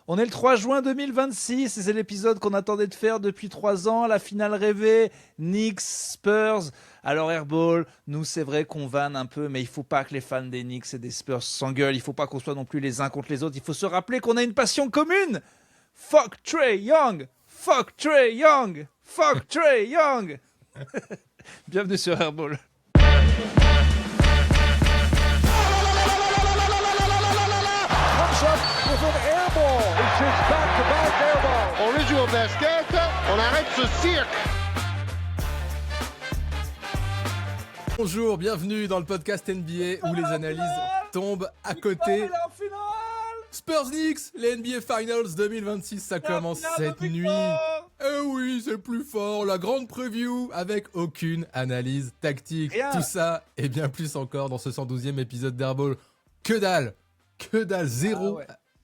On est le 3 juin 2026 et c'est l'épisode qu'on attendait de faire depuis 3 ans, la finale rêvée, Knicks, Spurs. Alors Airball, nous c'est vrai qu'on vanne un peu, mais il faut pas que les fans des Knicks et des Spurs s'engueulent, il faut pas qu'on soit non plus les uns contre les autres, il faut se rappeler qu'on a une passion commune. Fuck Trae Young, fuck Trae Young, fuck Trae Young. Bienvenue sur Airball. With an air ball. It's his back-to-back air ball. On joue au basket, on arrête ce cirque. Bonjour, bienvenue dans le podcast NBA où les analyses tombent à côté. Spurs Knicks, les NBA Finals 2026, ça commence cette nuit. Eh oui, c'est le plus fort, la grande preview avec aucune analyse tactique. Rien. Tout ça et bien plus encore dans ce 112e épisode d'Airball. Que dalle, zéro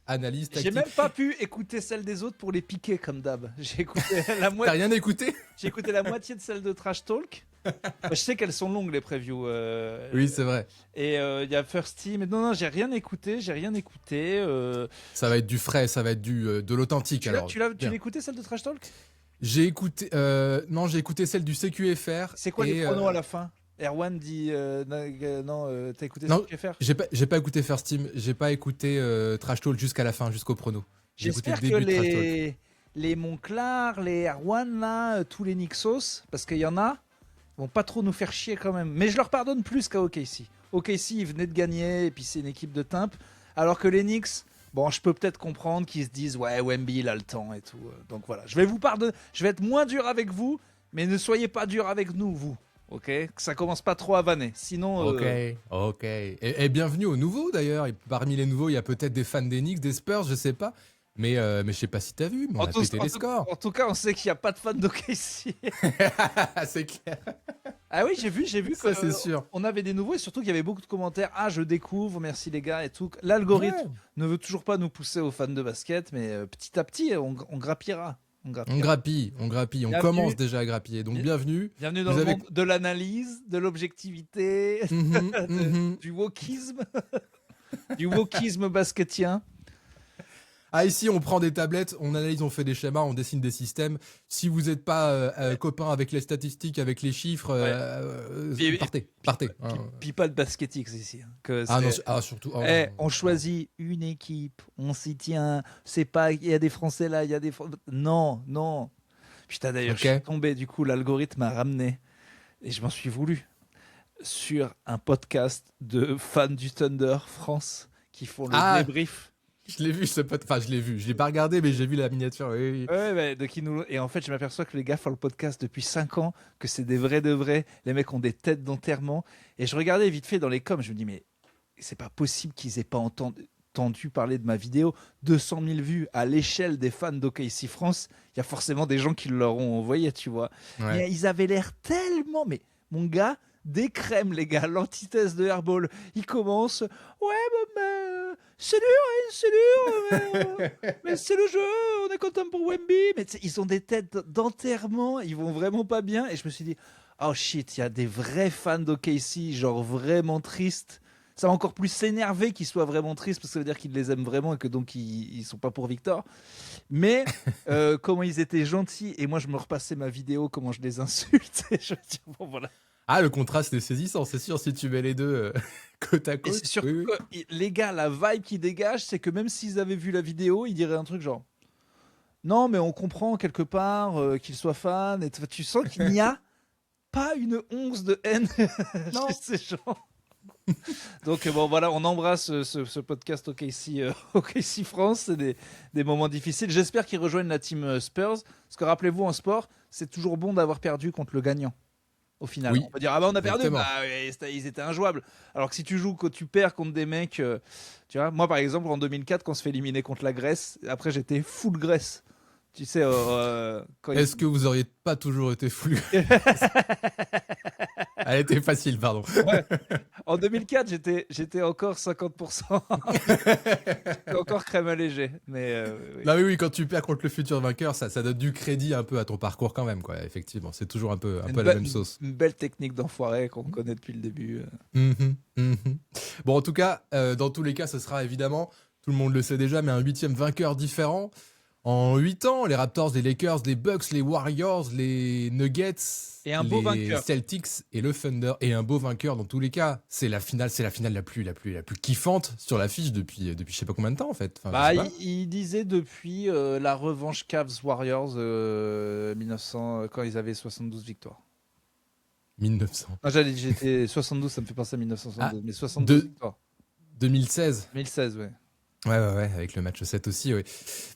analyse J'ai tactique. même pas pu écouter celle des autres pour les piquer comme d'hab. J'ai écouté la T'as moitié. rien écouté? J'ai écouté la moitié de celle de Trash Talk. Je sais qu'elles sont longues les previews. Oui, c'est vrai. Et il y a First Team. Non, j'ai rien écouté. Ça va être du frais, ça va être de l'authentique. Tu alors. l'as Bien. écouté celle de Trash Talk? J'ai écouté, j'ai écouté celle du CQFR. C'est quoi et, les pronos à la fin? Erwan dit t'as écouté Non, CQFR? J'ai pas écouté First Team, j'ai pas écouté Trash Talk jusqu'à la fin, jusqu'au prono. J'ai écouté J'espère le que début de Trash Talk. les Monclar, les Erwan là, tous les Nixos, parce qu'il y en a, vont pas trop nous faire chier quand même. Mais je leur pardonne plus qu'à OKC. OKC, ils venaient de gagner et puis c'est une équipe de timp. Alors que les Knicks, bon, je peux peut-être comprendre qu'ils se disent ouais, Wemby il a le temps et tout. Donc voilà, je vais vous pardonner, je vais être moins dur avec vous, mais ne soyez pas dur avec nous, vous. Ok, que ça commence pas trop à vanner. Sinon. Ok. Et bienvenue aux nouveaux d'ailleurs. Et parmi les nouveaux, il y a peut-être des fans des Knicks, des Spurs, je sais pas. Mais je sais pas si t'as vu, mais on a pété les scores. En tout cas, on sait qu'il n'y a pas de fans d'OKC. C'est clair. Ah oui, j'ai vu Ça, que c'est sûr. on avait des nouveaux et surtout qu'il y avait beaucoup de commentaires. Ah, je découvre, merci les gars et tout. L'algorithme Ouais. ne veut toujours pas nous pousser aux fans de basket, mais petit à petit, on grappillera. On grappille. On Bienvenue. commence déjà à grappiller. Donc bienvenue. Bienvenue dans Vous le avez- monde de l'analyse, de l'objectivité, du wokisme, du wokisme basketien. Ah, ici, on prend des tablettes, on analyse, on fait des schémas, on dessine des systèmes. Si vous n'êtes pas copain avec les statistiques, avec les chiffres, Et- partez. Puis pas de basketix ici. Hein, que Ah non, c'est- surtout. On choisit une équipe, on s'y tient. C'est pas, il y a des Français là, il y a des Non. Putain, d'ailleurs, Ok. je suis tombé, du coup, l'algorithme m'a ramené, et je m'en suis voulu, sur un podcast de fans du Thunder France qui font le Ah. débrief. Je l'ai vu, je l'ai vu. Je l'ai pas regardé, mais j'ai vu la miniature. Oui. Ouais, et en fait, je m'aperçois que les gars font le podcast depuis 5 ans, que c'est des vrais de vrais. Les mecs ont des têtes d'enterrement. Et je regardais vite fait dans les coms, je me dis, mais c'est pas possible qu'ils aient pas entendu parler de ma vidéo. 200 000 vues à l'échelle des fans d'OKC France. Il y a forcément des gens qui leur ont envoyé, tu vois. Ouais. Mais ils avaient l'air tellement. Mais mon gars, des crèmes, les gars, l'antithèse de Airball. Il commence, ouais, mais c'est dur, mais c'est le jeu, on est content pour Wemby. Mais tu sais, ils ont des têtes d'enterrement, ils vont vraiment pas bien. Et je me suis dit, oh shit, il y a des vrais fans d'OKC, genre vraiment tristes. Ça va encore plus s'énerver qu'ils soient vraiment tristes, parce que ça veut dire qu'ils les aiment vraiment et que donc ils sont pas pour Victor. Mais comment ils étaient gentils, et moi je me repassais ma vidéo, comment je les insulte. Et je me dis, bon voilà. Ah, le contraste est saisissant, c'est sûr, si tu mets les deux côte à Et côte. c'est surtout Oui. que les gars, la vibe qu'ils dégagent, c'est que même s'ils avaient vu la vidéo, ils diraient un truc genre non, mais on comprend quelque part qu'ils soient fans. Et tu sens qu'il n'y a pas une once de haine Non. chez ces gens. Donc bon, voilà, on embrasse ce podcast OKC France. C'est des moments difficiles. J'espère qu'ils rejoignent la team Spurs. Parce que rappelez-vous, en sport, c'est toujours bon d'avoir perdu contre le gagnant. Au final, Oui, on peut dire ah bah on a perdu, exactement. bah ils étaient injouables. Alors que si tu joues, que tu perds contre des mecs, tu vois, moi par exemple en 2004 quand on se fait éliminer contre la Grèce, après j'étais full Grèce. Tu sais, quand Est-ce que vous auriez pas toujours été fou? Elle était facile, pardon. en 2004 j'étais encore 50%, j'étais encore crème allégée. Mais oui. Non, oui, quand tu perds contre le futur vainqueur, ça donne du crédit un peu à ton parcours quand même, quoi. Effectivement, c'est toujours un peu la même sauce. Une belle technique d'enfoiré qu'on connaît depuis le début. Mhm. Bon, en tout cas, dans tous les cas, ce sera évidemment tout le monde le sait déjà, mais un 8e vainqueur différent. En 8 ans, les Raptors, les Lakers, les Bucks, les Warriors, les Nuggets, Et un beau les vainqueur. Celtics et le Thunder. Et un beau vainqueur dans tous les cas. C'est la finale la plus kiffante sur l'affiche depuis je sais pas combien de temps en fait. Enfin, Bah, je sais pas. il disait depuis la revanche Cavs-Warriors 1900, quand ils avaient 72 victoires. 1900. Ah, j'étais 72, ça me fait penser à 1972, mais 72 deux- victoires. 2016. 2016, ouais. Ouais, avec le match 7 aussi, oui.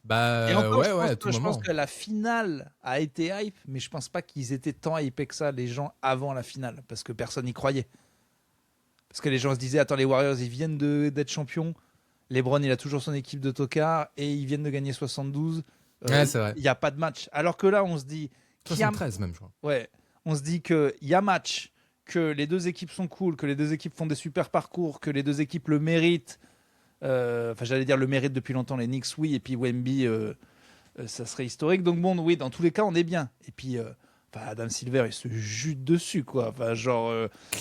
Bah, Et encore, ouais, je pense à que- tout je moment. pense que la finale a été hype, mais je pense pas qu'ils étaient tant hypés que ça, les gens, avant la finale, parce que personne n'y croyait. Parce que les gens se disaient, attends, les Warriors, ils viennent d'être champions, LeBron, il a toujours son équipe de tocards, et ils viennent de gagner 72. Ouais, c'est vrai. Il n'y a pas de match. Alors que là, on se dit... qu'il y a- 73 même, je crois. Ouais, on se dit qu'il y a match, que les deux équipes sont cool, que les deux équipes font des super parcours, que les deux équipes le méritent. Enfin, j'allais dire le mérite depuis longtemps, les Knicks, oui, et puis Wemby, ça serait historique. Donc bon, oui, dans tous les cas, on est bien. Et puis, enfin, Adam Silver, il se jute dessus, quoi. Enfin, genre,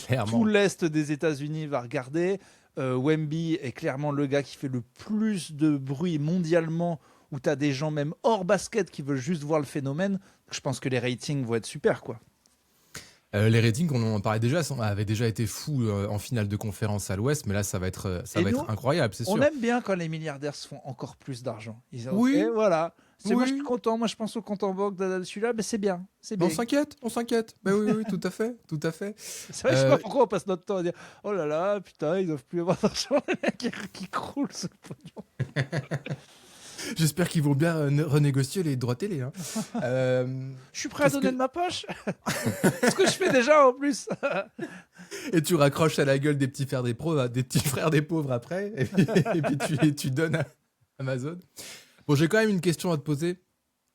Clairement. tout l'Est des États-Unis va regarder. Wemby est clairement le gars qui fait le plus de bruit mondialement, où tu as des gens même hors basket qui veulent juste voir le phénomène. Je pense que les ratings vont être super, quoi. Les ratings, on en parlait déjà, avaient déjà été fous en finale de conférence à l'Ouest, mais là, ça va être Et nous, incroyable, c'est sûr. On aime bien quand les milliardaires se font encore plus d'argent. Ils disent, Oui. ok, voilà. Moi, je Oui. suis content. Moi, je pense au compte en banque de celui-là. Mais c'est bien. C'est bien. On s'inquiète. Bah oui, tout à fait. C'est vrai, je sais pas pourquoi on passe notre temps à dire oh là là, putain, ils doivent plus avoir d'argent. Les mecs qui croulent ce pognon. J'espère qu'ils vont bien renégocier les droits télé. Hein. Je suis prêt à Qu'est-ce donner que- de ma poche. Ce que je fais déjà en plus. Et tu raccroches à la gueule des petits frères des pauvres après, et puis tu donnes à Amazon. Bon, j'ai quand même une question à te poser.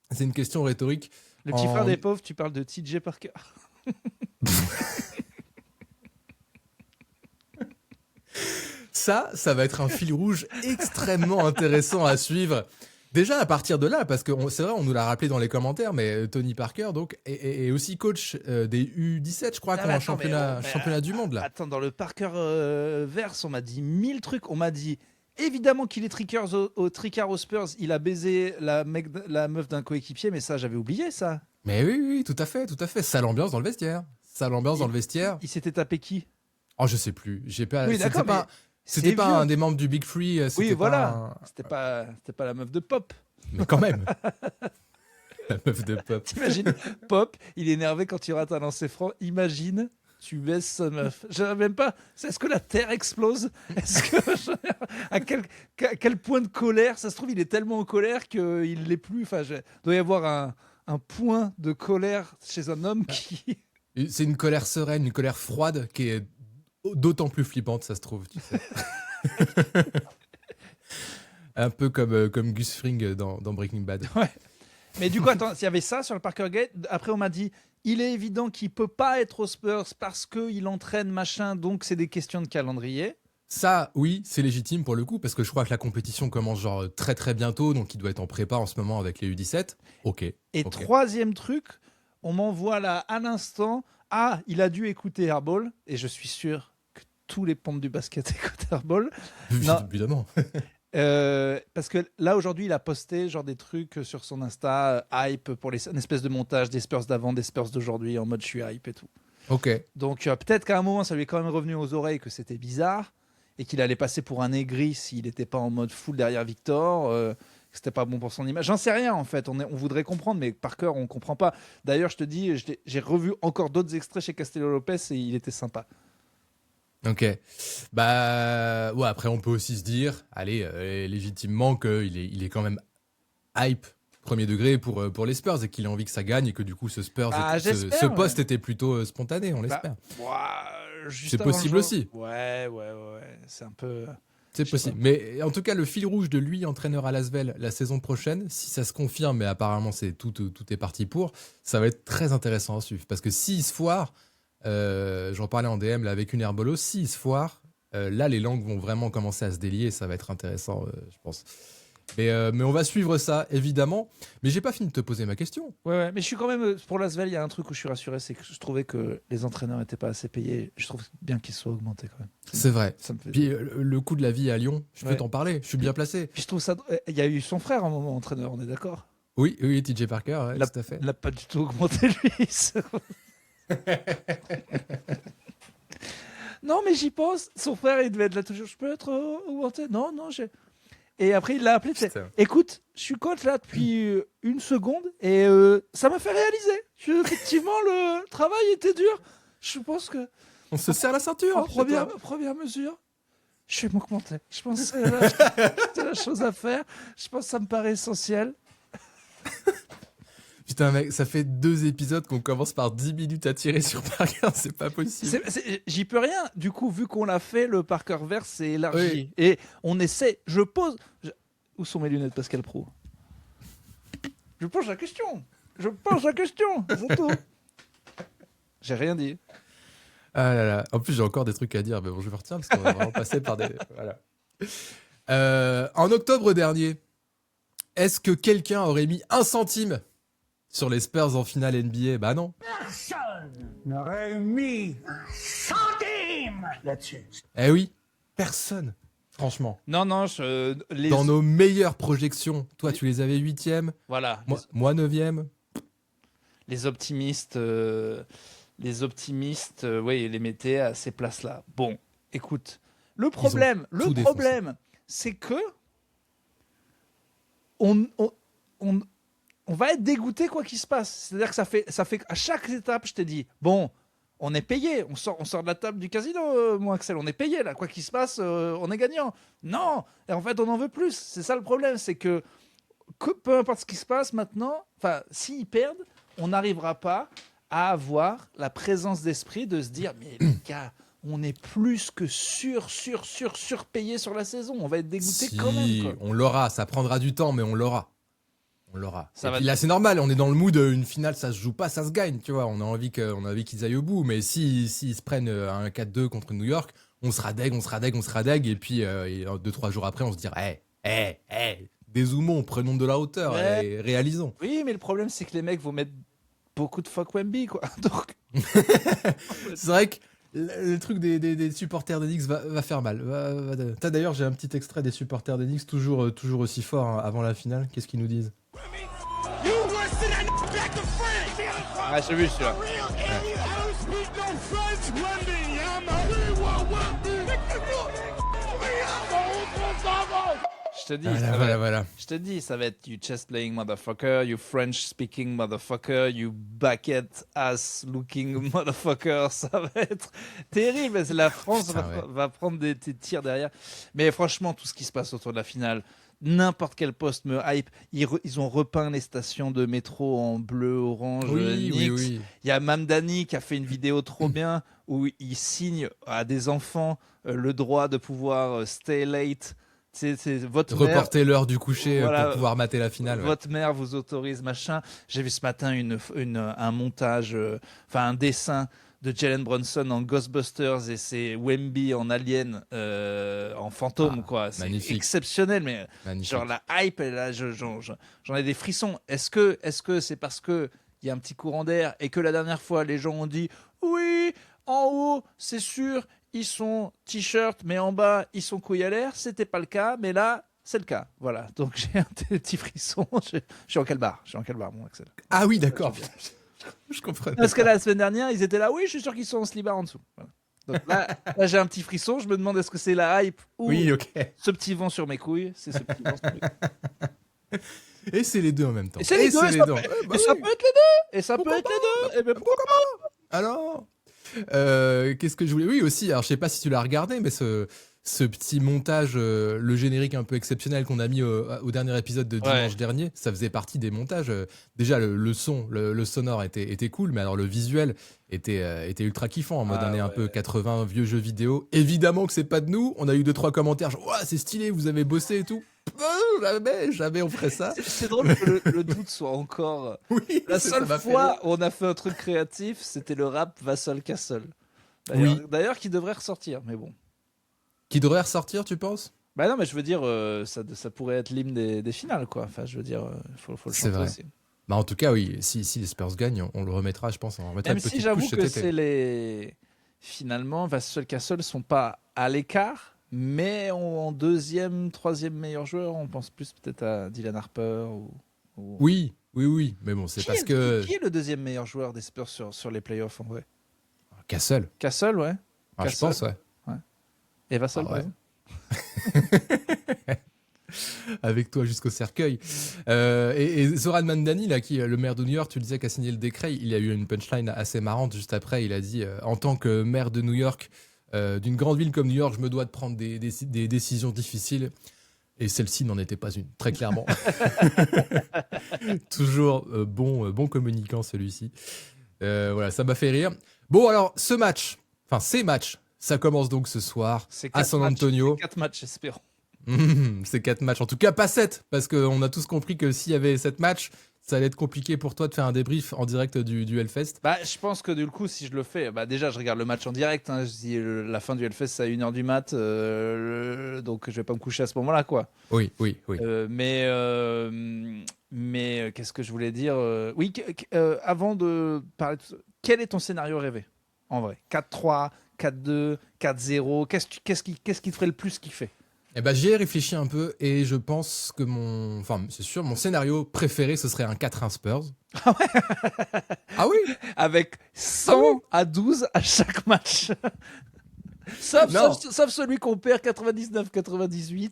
C'est une question rhétorique. Le petit frère des pauvres, tu parles de TJ Parker. Ça va être un fil rouge extrêmement intéressant à suivre. Déjà à partir de là, parce que c'est vrai, on nous l'a rappelé dans les commentaires, mais Tony Parker donc est aussi coach des U17, je crois, Non, qu'on mais a un attends, championnat du monde là. Attends, dans le Parker verse, on m'a dit 1000 trucs. On m'a dit évidemment qu'il est tricard aux Spurs. Il a baisé la meuf d'un coéquipier, mais ça, j'avais oublié ça. Mais oui, tout à fait. Sale ambiance dans le vestiaire. Il s'était tapé qui? Oh, je sais plus. Oui, d'accord, mais C'était c'est pas vieux. un des membres du Big Free. Oui, C'était voilà. pas C'était pas la meuf de Pop. Mais quand même. La meuf de Pop. T'imagines, Pop, il est énervé quand il rate un lancer franc. Imagine, tu baisses sa meuf. Je sais même pas. Est-ce que la Terre explose? Est-ce que à quel point de colère? Ça se trouve, il est tellement en colère qu'il l'est plus. Enfin, il doit y avoir un point de colère chez un homme qui. C'est une colère sereine, une colère froide qui est d'autant plus flippante, ça se trouve, tu sais. Un peu comme Gus Fring dans Breaking Bad. Ouais. Mais du coup, attends, s'il y avait ça sur le Parker Gate, après on m'a dit, il est évident qu'il peut pas être aux Spurs parce qu'il entraîne machin, donc c'est des questions de calendrier. Ça, oui, c'est légitime pour le coup, parce que je crois que la compétition commence genre très très bientôt, donc il doit être en prépa en ce moment avec les U17. Ok. Et troisième truc, on m'envoie là à l'instant, il a dû écouter Airball, et je suis sûr que tous les pompes du basket écoutent Airball. Non. Évidemment. Parce que là aujourd'hui il a posté genre des trucs sur son Insta hype pour une espèce de montage des Spurs d'avant, des Spurs d'aujourd'hui en mode je suis hype et tout. Ok. Donc peut-être qu'à un moment ça lui est quand même revenu aux oreilles que c'était bizarre et qu'il allait passer pour un aigri s'il n'était pas en mode full derrière Victor, que c'était pas bon pour son image. J'en sais rien en fait, on voudrait comprendre mais par cœur on comprend pas. D'ailleurs je te dis, j'ai revu encore d'autres extraits chez Castello Lopez et il était sympa. Ok. Bah ouais, après on peut aussi se dire, allez, légitimement qu'il est quand même hype premier degré pour les Spurs et qu'il a envie que ça gagne et que du coup ce ce poste était plutôt spontané, on l'espère. C'est possible aussi. Ouais, c'est un peu... C'est possible. Mais en tout cas, le fil rouge de lui, entraîneur à Lasvel la saison prochaine, si ça se confirme, mais apparemment tout est parti pour, ça va être très intéressant à suivre. Parce que s'il se foire, j'en parlais en DM là, avec une herbolo, s'il se foire, là les langues vont vraiment commencer à se délier et ça va être intéressant, je pense. Mais on va suivre ça, évidemment. Mais j'ai pas fini de te poser ma question. Ouais, mais je suis quand même pour l'Asvel, il y a un truc où je suis rassuré, c'est que je trouvais que les entraîneurs n'étaient pas assez payés. Je trouve bien qu'ils soient augmentés quand même. C'est vrai. Ça me fait... Puis le coût de la vie à Lyon, je peux t'en parler, je suis bien placé. Puis je trouve ça. Il y a eu son frère à un moment entraîneur, on est d'accord? Oui, TJ Parker, ouais, tout à fait. Il n'a pas du tout augmenté lui. Non, mais j'y pense. Son frère, il devait être là toujours. Je peux être augmenté? Non, j'ai. Et après, il l'a appelé. Écoute, je suis coach là depuis une seconde et ça m'a fait réaliser. Effectivement, le travail était dur. Je pense que. On se serre la ceinture. En première mesure, je vais m'augmenter. Je pense que c'est la chose à faire. Je pense que ça me paraît essentiel. Putain mec, ça fait 2 épisodes qu'on commence par 10 minutes à tirer sur Parker, c'est pas possible. J'y peux rien. Du coup, vu qu'on l'a fait, le Parkerverse s'est élargi. Oui. Et on essaie. Où sont mes lunettes, Pascal Pro? Je pose la question. C'est tout. J'ai rien dit. Ah là là. En plus, j'ai encore des trucs à dire, mais bon, je vais me retenir parce qu'on va vraiment passer par des... Voilà. En octobre dernier, est-ce que quelqu'un aurait mis 1 centime sur les Spurs en finale NBA? Bah non. Personne n'aurait mis un centime là-dessus. Eh oui, personne. Franchement. Non. Dans nos meilleures projections, toi, tu les avais 8e. Voilà. Moi 9e. Les optimistes, oui, les mettaient à ces places-là. Bon, écoute, le problème, c'est que on va être dégoûté quoi qu'il se passe. C'est-à-dire que ça fait à chaque étape, je t'ai dit, bon, on est payé, on sort de la table du casino, moi Axel, on est payé là, quoi qu'il se passe, on est gagnant. Non, et en fait on en veut plus. C'est ça le problème, c'est que peu importe ce qui se passe maintenant, enfin s'ils perdent, on n'arrivera pas à avoir la présence d'esprit de se dire, mais les gars, on est plus que surpayé sur la saison. On va être dégoûté quand même. Quoi. On l'aura, ça prendra du temps, mais on l'aura. Puis là, c'est normal, on est dans le mood, une finale, ça se joue pas, ça se gagne, tu vois. On a envie qu'ils aillent au bout, mais s'ils se prennent un 4-2 contre New York, on sera deg, et puis 2-3 jours après, on se dira, dézoomons, prenons de la hauteur et réalisons. Oui, mais le problème, c'est que les mecs vont mettre beaucoup de fuck Wemby, quoi. Donc... C'est vrai que le truc des supporters des Knicks va faire mal. D'ailleurs, j'ai un petit extrait des supporters des Knicks, toujours aussi fort hein, avant la finale. Qu'est-ce qu'ils nous disent? Ah, j'ai vu celui-là. Je te dis, voilà. Je te dis, ça va être you chess playing motherfucker, you French speaking motherfucker, you bucket ass looking motherfucker. Ça va être terrible. La France va prendre des tirs derrière. Mais franchement, tout ce qui se passe autour de la finale, n'importe quel poste me hype. Ils ont repeint les stations de métro en bleu, orange. Oui. Il y a Mamdani qui a fait une vidéo trop bien où il signe à des enfants le droit de pouvoir stay late. C'est votre reporter l'heure du coucher pour pouvoir mater la finale. Votre mère vous autorise, machin. J'ai vu ce matin un montage, un dessin de Jalen Brunson en Ghostbusters et c'est Wemby en Alien, en fantôme, quoi. C'est magnifique. Exceptionnel, mais magnifique. Genre la hype, là, j'en ai des frissons. Est-ce que c'est parce que il y a un petit courant d'air et que la dernière fois les gens ont dit oui, en haut, c'est sûr. Ils sont t-shirt, mais en bas, ils sont couilles à l'air. C'était pas le cas, mais là, c'est le cas. Voilà. Donc, j'ai un petit frisson. Je suis en calbar, mon Axel. Ah oui, d'accord. Je comprends. Parce que la semaine dernière, ils étaient là. Oui, je suis sûr qu'ils sont en slibard en dessous. Voilà. Donc là, j'ai un petit frisson. Je me demande est-ce que c'est la hype ou ce petit vent sur mes couilles. C'est ce petit vent sur mes couilles. Et c'est les deux en même temps. Et c'est les deux. Ça peut être les deux. Et ben pourquoi pas? Alors qu'est-ce que je voulais... Oui, aussi, alors je sais pas si tu l'as regardé, mais ce petit montage, le générique un peu exceptionnel qu'on a mis au dernier épisode de dimanche dernier, ça faisait partie des montages. Déjà, le son, le sonore était cool, mais alors le visuel était ultra kiffant, en mode un peu 80, vieux jeux vidéo. Évidemment que c'est pas de nous, on a eu 2-3 commentaires, genre « c'est stylé, vous avez bossé et tout ». Jamais on ferait ça. C'est drôle que le doute soit encore... Oui, la seule fois où on a fait un truc créatif, c'était le rap Va seul qu'à seul. D'ailleurs, qui devrait ressortir, mais bon. Qui devrait ressortir, tu penses? Bah non, mais je veux dire, ça pourrait être l'hymne des finales, quoi. Enfin, je veux dire, faut le C'est chanter vrai. aussi. Bah, en tout cas, oui, si les Spurs gagnent, on le remettra, je pense. On remettra Même une petite si j'avoue couche cet que été. c'est les... Finalement, Vassell Castle sont pas à l'écart, mais en deuxième, troisième meilleur joueur, on pense plus peut-être à Dylan Harper ou... Oui. Mais bon, c'est parce que Qui est le deuxième meilleur joueur des Spurs sur les playoffs, en vrai? Castle. Castle, ouais. Ah, je Castle. pense, ouais. Et Vassell, Ah par ouais. exemple. Avec toi jusqu'au cercueil. Et Zoran Mandani, là, qui est le maire de New York, tu le disais, qui a signé le décret, il a eu une punchline assez marrante juste après. Il a dit en tant que maire de New York, d'une grande ville comme New York, je me dois de prendre des décisions difficiles. Et celle-ci n'en était pas une, très clairement. Toujours bon communicant, celui-ci. Voilà, ça m'a fait rire. Bon, alors, ces matchs, ça commence donc ce soir à San Antonio. 4 matchs, espérons. C'est 4 matchs, en tout cas pas 7, parce qu'on a tous compris que s'il y avait 7 matchs, ça allait être compliqué pour toi de faire un débrief en direct du Hellfest. Bah, je pense que du coup, si je le fais, bah déjà, je regarde le match en direct. Hein, je dis la fin du Hellfest, c'est à 1h du mat, donc je vais pas me coucher à ce moment-là, quoi. Oui. Mais qu'est-ce que je voulais dire Oui, avant de parler de tout ça, quel est ton scénario rêvé, en vrai? 4-3, 4-2, 4-0, qu'est-ce qui te ferait le plus kiffer? Eh ben, j'y ai réfléchi un peu et je pense que c'est sûr, mon scénario préféré, ce serait un 4-1 Spurs. Ah ouais. Ah oui. Avec 100 à 12 à chaque match. Sauf celui qu'on perd 99-98.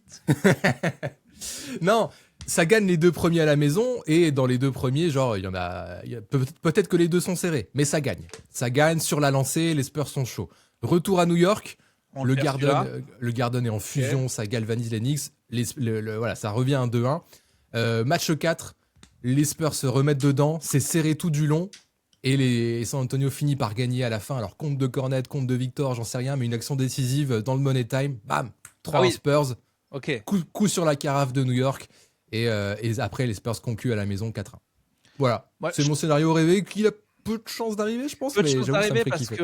Non, ça gagne les 2 premiers à la maison et dans les 2 premiers, genre, il y a peut-être que les 2 sont serrés, mais ça gagne. Ça gagne sur la lancée, les Spurs sont chauds. Retour à New York. Le Garden est en fusion, ça galvanise les Knicks. Voilà, ça revient à 2-1. Match 4, les Spurs se remettent dedans, c'est serré tout du long. Et les San Antonio finit par gagner à la fin. Alors, compte de cornet, compte de victoire, j'en sais rien, mais une action décisive dans le Money Time. Bam, 3-1 Spurs. Ok. Coup sur la carafe de New York. Et après, les Spurs concluent à la maison 4-1. Voilà, ouais, c'est mon scénario rêvé qui a peu de chance d'arriver, je pense. Peu de chance d'arriver parce kiffer. Que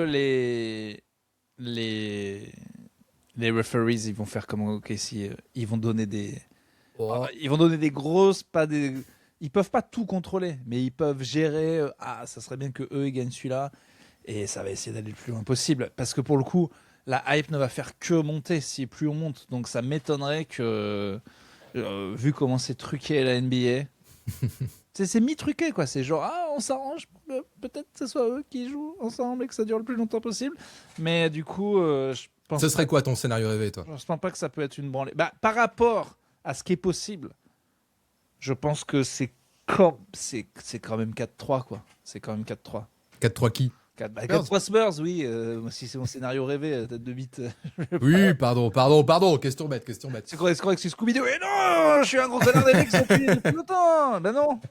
les referees, ils vont faire comme OKC, ils vont donner des grosses, ils peuvent pas tout contrôler, mais ils peuvent gérer. Ça serait bien que eux ils gagnent celui-là, et ça va essayer d'aller le plus loin possible, parce que pour le coup, la hype ne va faire que monter si plus on monte. Donc ça m'étonnerait que, vu comment c'est truqué la NBA. C'est mi-truqué, quoi. C'est genre, on s'arrange pour que peut-être ce soit eux qui jouent ensemble et que ça dure le plus longtemps possible. Mais du coup, je pense. Ce serait quoi ton scénario rêvé, toi? Je pense pas que ça peut être une branlée. Bah, par rapport à ce qui est possible, je pense que c'est quand même 4-3, quoi. C'est quand même 4-3. 4-3 qui? 4-3 Spurs, oui. Si c'est mon scénario rêvé, tête de bite. Oui, pardon. Question bête. C'est correct que c'est Scooby-Doo. Et non, je suis un gros connard des mecs qui sont depuis longtemps. Ben non.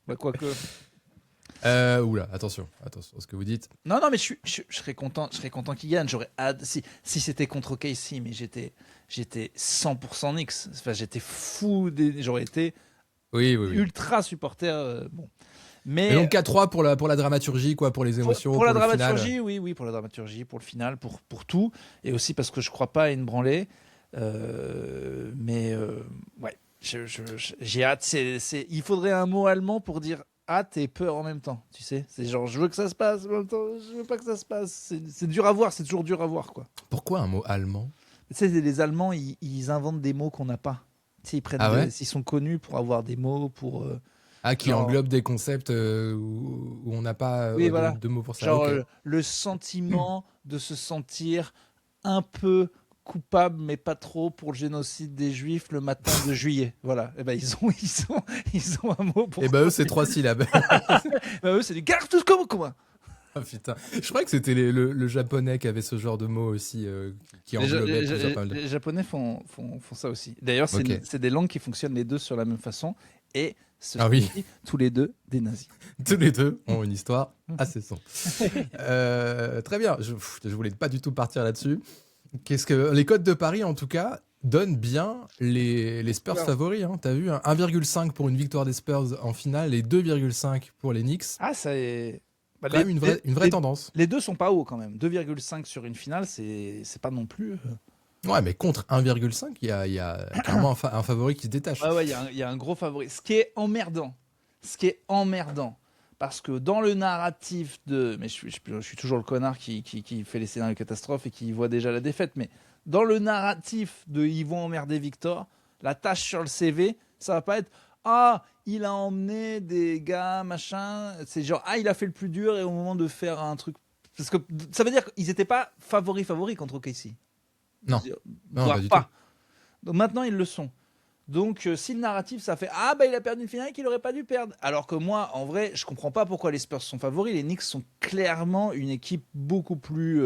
Bah, quoique. Oula, attention à ce que vous dites. Non, mais je serais content qu'il gagne. J'aurais si c'était contre OKC, mais j'étais 100% Knicks. Enfin, j'étais fou. J'aurais été ultra supporter. Bon. Mais donc 4-3 pour la dramaturgie, quoi, pour les émotions. Pour la dramaturgie, oui, pour la dramaturgie, pour le final, pour tout. Et aussi parce que je crois pas à une branlée. Ouais. J'ai hâte. Il faudrait un mot allemand pour dire hâte et peur en même temps. Tu sais, c'est genre je veux que ça se passe, en même temps je veux pas que ça se passe. C'est dur à voir, c'est toujours dur à voir, quoi. Pourquoi un mot allemand? Tu sais, les Allemands, ils inventent des mots qu'on n'a pas. Tu sais, ils prennent ils sont connus pour avoir des mots pour. Qui englobe des concepts où on n'a pas de mots pour ça. Genre le sentiment de se sentir un peu coupable, mais pas trop, pour le génocide des Juifs le matin de juillet. Voilà. Et ben ils ont un mot pour. Et ben eux c'est 3 syllabes. Eux c'est du gartus comme quoi. Oh putain, je croyais que c'était le japonais qui avait ce genre de mots aussi qui englobait les japonais font ça aussi. D'ailleurs c'est des langues qui fonctionnent les deux sur la même façon et tous les deux des nazis. Tous les deux ont une histoire assez sombre. Très bien, je voulais pas du tout partir là-dessus. Qu'est-ce que les codes de Paris en tout cas donnent bien les Spurs favoris, hein. T'as vu 1,5 pour une victoire des Spurs en finale et 2,5 pour les Knicks. Ah, ça est quand même une vraie tendance. Les deux sont pas hauts quand même. 2,5 sur une finale, c'est pas non plus. Ouais, mais contre 1,5, il y a clairement un favori qui se détache. Ouais, il y a un gros favori. Ce qui est emmerdant, parce que dans le narratif de... Mais je suis toujours le connard qui fait les scénarios catastrophes et qui voit déjà la défaite, mais dans le narratif de « ils vont emmerder Victor », la tâche sur le CV, ça va pas être « ah, il a emmené des gars, machin », c'est genre « ah, il a fait le plus dur et au moment de faire un truc... » Parce que ça veut dire qu'ils n'étaient pas favoris contre OKC. Non, Voire pas du pas. tout. Donc maintenant, ils le sont. Donc, si le narratif, ça fait « ah, bah, il a perdu une finale qu'il n'aurait pas dû perdre ». Alors que moi, en vrai, je comprends pas pourquoi les Spurs sont favoris. Les Knicks sont clairement une équipe beaucoup plus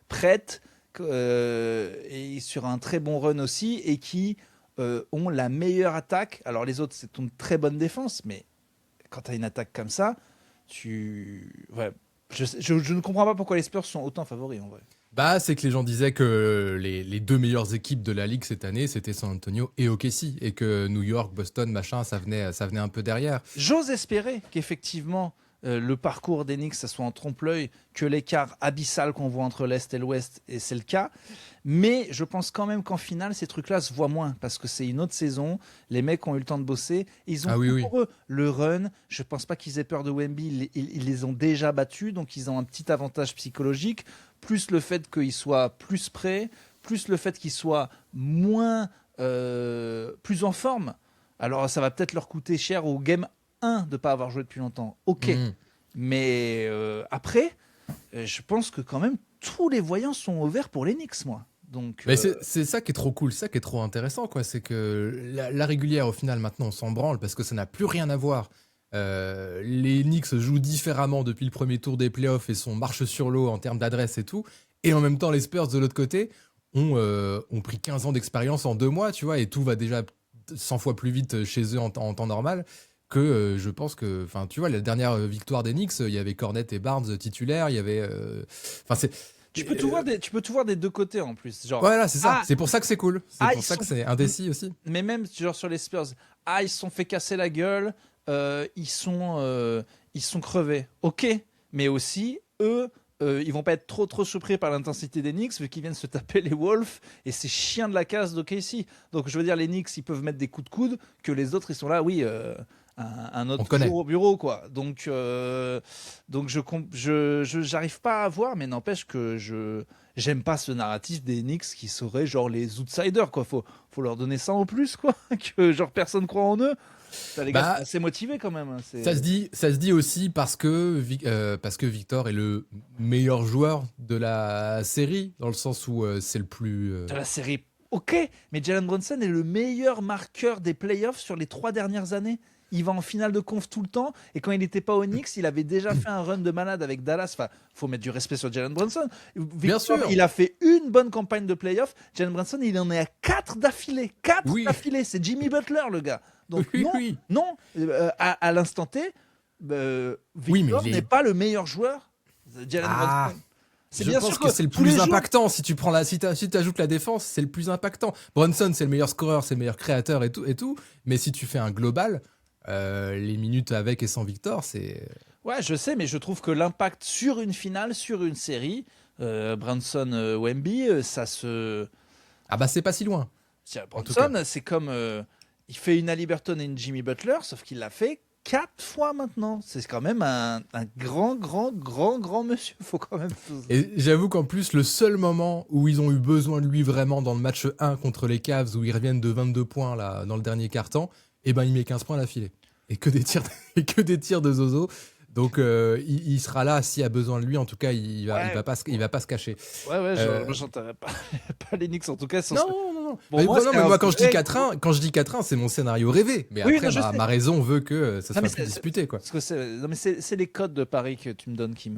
prête et sur un très bon run aussi et qui ont la meilleure attaque. Alors, les autres, c'est une très bonne défense, mais quand tu as une attaque comme ça, ouais, je ne comprends pas pourquoi les Spurs sont autant favoris, en vrai. Bah, c'est que les gens disaient que les deux meilleures équipes de la ligue cette année, c'était San Antonio et OKC, et que New York, Boston, machin, ça venait un peu derrière. J'ose espérer qu'effectivement le parcours des Knicks, ça soit en trompe-l'œil, que l'écart abyssal qu'on voit entre l'Est et l'Ouest, et c'est le cas. Mais je pense quand même qu'en finale, ces trucs-là se voient moins, parce que c'est une autre saison, les mecs ont eu le temps de bosser, ils ont pour eux le run, je pense pas qu'ils aient peur de Wemby, ils les ont déjà battus, donc ils ont un petit avantage psychologique, plus le fait qu'ils soient plus prêts, plus le fait qu'ils soient plus en forme. Alors ça va peut-être leur coûter cher au game 1 de ne pas avoir joué depuis longtemps. Ok. Mais après, je pense que quand même, tous les voyants sont ouverts pour les Knicks, moi. Donc, mais c'est ça qui est trop cool, ça qui est trop intéressant, quoi. C'est que la régulière, au final, maintenant, on s'en branle parce que ça n'a plus rien à voir. Les Knicks jouent différemment depuis le premier tour des playoffs et sont marche sur l'eau en termes d'adresse et tout. Et en même temps, les Spurs, de l'autre côté, ont pris 15 ans d'expérience en 2 mois, tu vois, et tout va déjà 100 fois plus vite chez eux en temps normal. Que je pense que, enfin, tu vois, la dernière victoire des Knicks, il y avait Cornet et Barnes titulaires, il y avait, tu peux tout voir des deux côtés en plus, genre. Voilà, c'est ça. C'est pour ça que c'est cool. C'est pour ça que c'est indécis aussi. Mais même genre sur les Spurs, ils se sont fait casser la gueule, ils sont crevés. Ok, mais aussi eux. Ils vont pas être trop surpris par l'intensité des Knicks vu qu'ils viennent se taper les Wolves et ces chiens de la casse d'OKC. Donc je veux dire, les Knicks, ils peuvent mettre des coups de coude, que les autres, ils sont là, oui, un autre jour au bureau, quoi. Donc j'arrive pas à voir, mais n'empêche que j'aime pas ce narratif des Knicks qui seraient genre les outsiders, quoi. Faut leur donner ça en plus, quoi. Que genre personne croit en eux. Les gars, c'est assez motivé quand même. Ça se dit aussi parce que Victor est le meilleur joueur de la série, dans le sens où c'est le plus... De la série, ok, mais Jalen Brunson est le meilleur marqueur des playoffs sur les 3 dernières années. Il va en finale de conf tout le temps, et quand il n'était pas au Knicks, il avait déjà fait un run de malade avec Dallas. Enfin, faut mettre du respect sur Jalen Brunson. Bien sûr. Il a fait une bonne campagne de playoffs. Jalen Brunson, il en est à 4 d'affilée. 4 d'affilée, c'est Jimmy Butler, le gars. Donc non, à l'instant T, Victor n'est pas le meilleur joueur. Jalen Brunson. Je pense que c'est le plus impactant. Si tu ajoutes la défense, c'est le plus impactant. Brunson, c'est le meilleur scoreur, c'est le meilleur créateur et tout. Mais si tu fais un global, les minutes avec et sans Victor, c'est... Ouais, je sais, mais je trouve que l'impact sur une finale, sur une série, Brunson, Wemby, ça se... Ah bah c'est pas si loin. Brunson, c'est comme... il fait une Haliburton et une Jimmy Butler, sauf qu'il l'a fait 4 fois maintenant. C'est quand même un grand monsieur. Faut quand même... Et j'avoue qu'en plus, le seul moment où ils ont eu besoin de lui vraiment dans le match 1 contre les Cavs, où ils reviennent de 22 points là, dans le dernier quart-temps, il met 15 points à l'affilée. Et que des tirs de Zozo. Donc il sera là s'il y a besoin de lui. En tout cas, il va pas se cacher. Ouais, j'entendrai pas les Knicks en tout cas. Non. Bon, moi, quand je dis 4-1, c'est mon scénario rêvé. Mais après, ma raison veut que ça soit plus disputé, quoi. Parce que c'est les codes de Paris que tu me donnes qui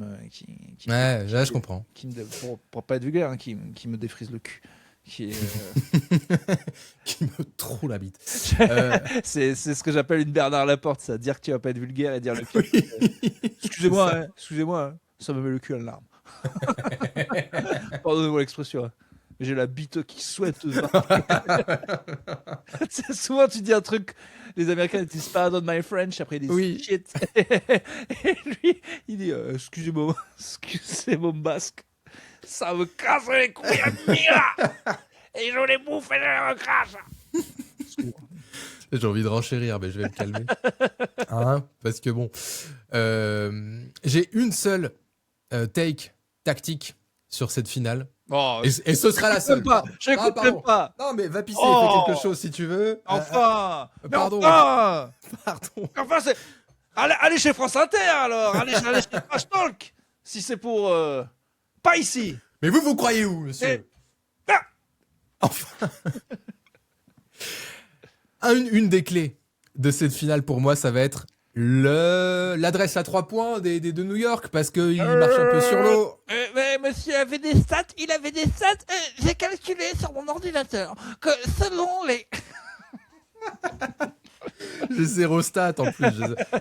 je comprends. Pour pas être vulgaire, qui me défrise le cul. Qui me troue la bite. C'est ce que j'appelle une Bernard Laporte, ça, dire que tu vas pas être vulgaire et dire le cul. Excusez-moi, ça me met le cul à larme. Pardonnez-moi l'expression. J'ai la bite qui souhaite. Souvent tu dis un truc, les Américains ils disent pardon my French, après ils disent shit. Et lui, il dit excusez-moi basque. Ça me casse les couilles, et je les bouffe et je les recrache. J'ai envie de renchérir, mais je vais me calmer. Hein, parce que bon, j'ai une seule take tactique sur cette finale. Oh, Et ce sera la seule. J'écoute même pas. Non, mais va pisser, Oh. fais quelque chose si tu veux. Enfin. Pardon. Enfin. Pardon. Enfin, c'est... Allez chez France Inter, alors. Allez chez Trash Talk. Si c'est pour... Pas ici. Mais vous croyez où, monsieur Et- Ah. Enfin. Une des clés de cette finale, pour moi, ça va être l'adresse à 3 points de New York, parce qu'il marche un peu sur l'eau. Mais monsieur avait des stats, j'ai calculé sur mon ordinateur que selon les... J'ai zéro stat en plus.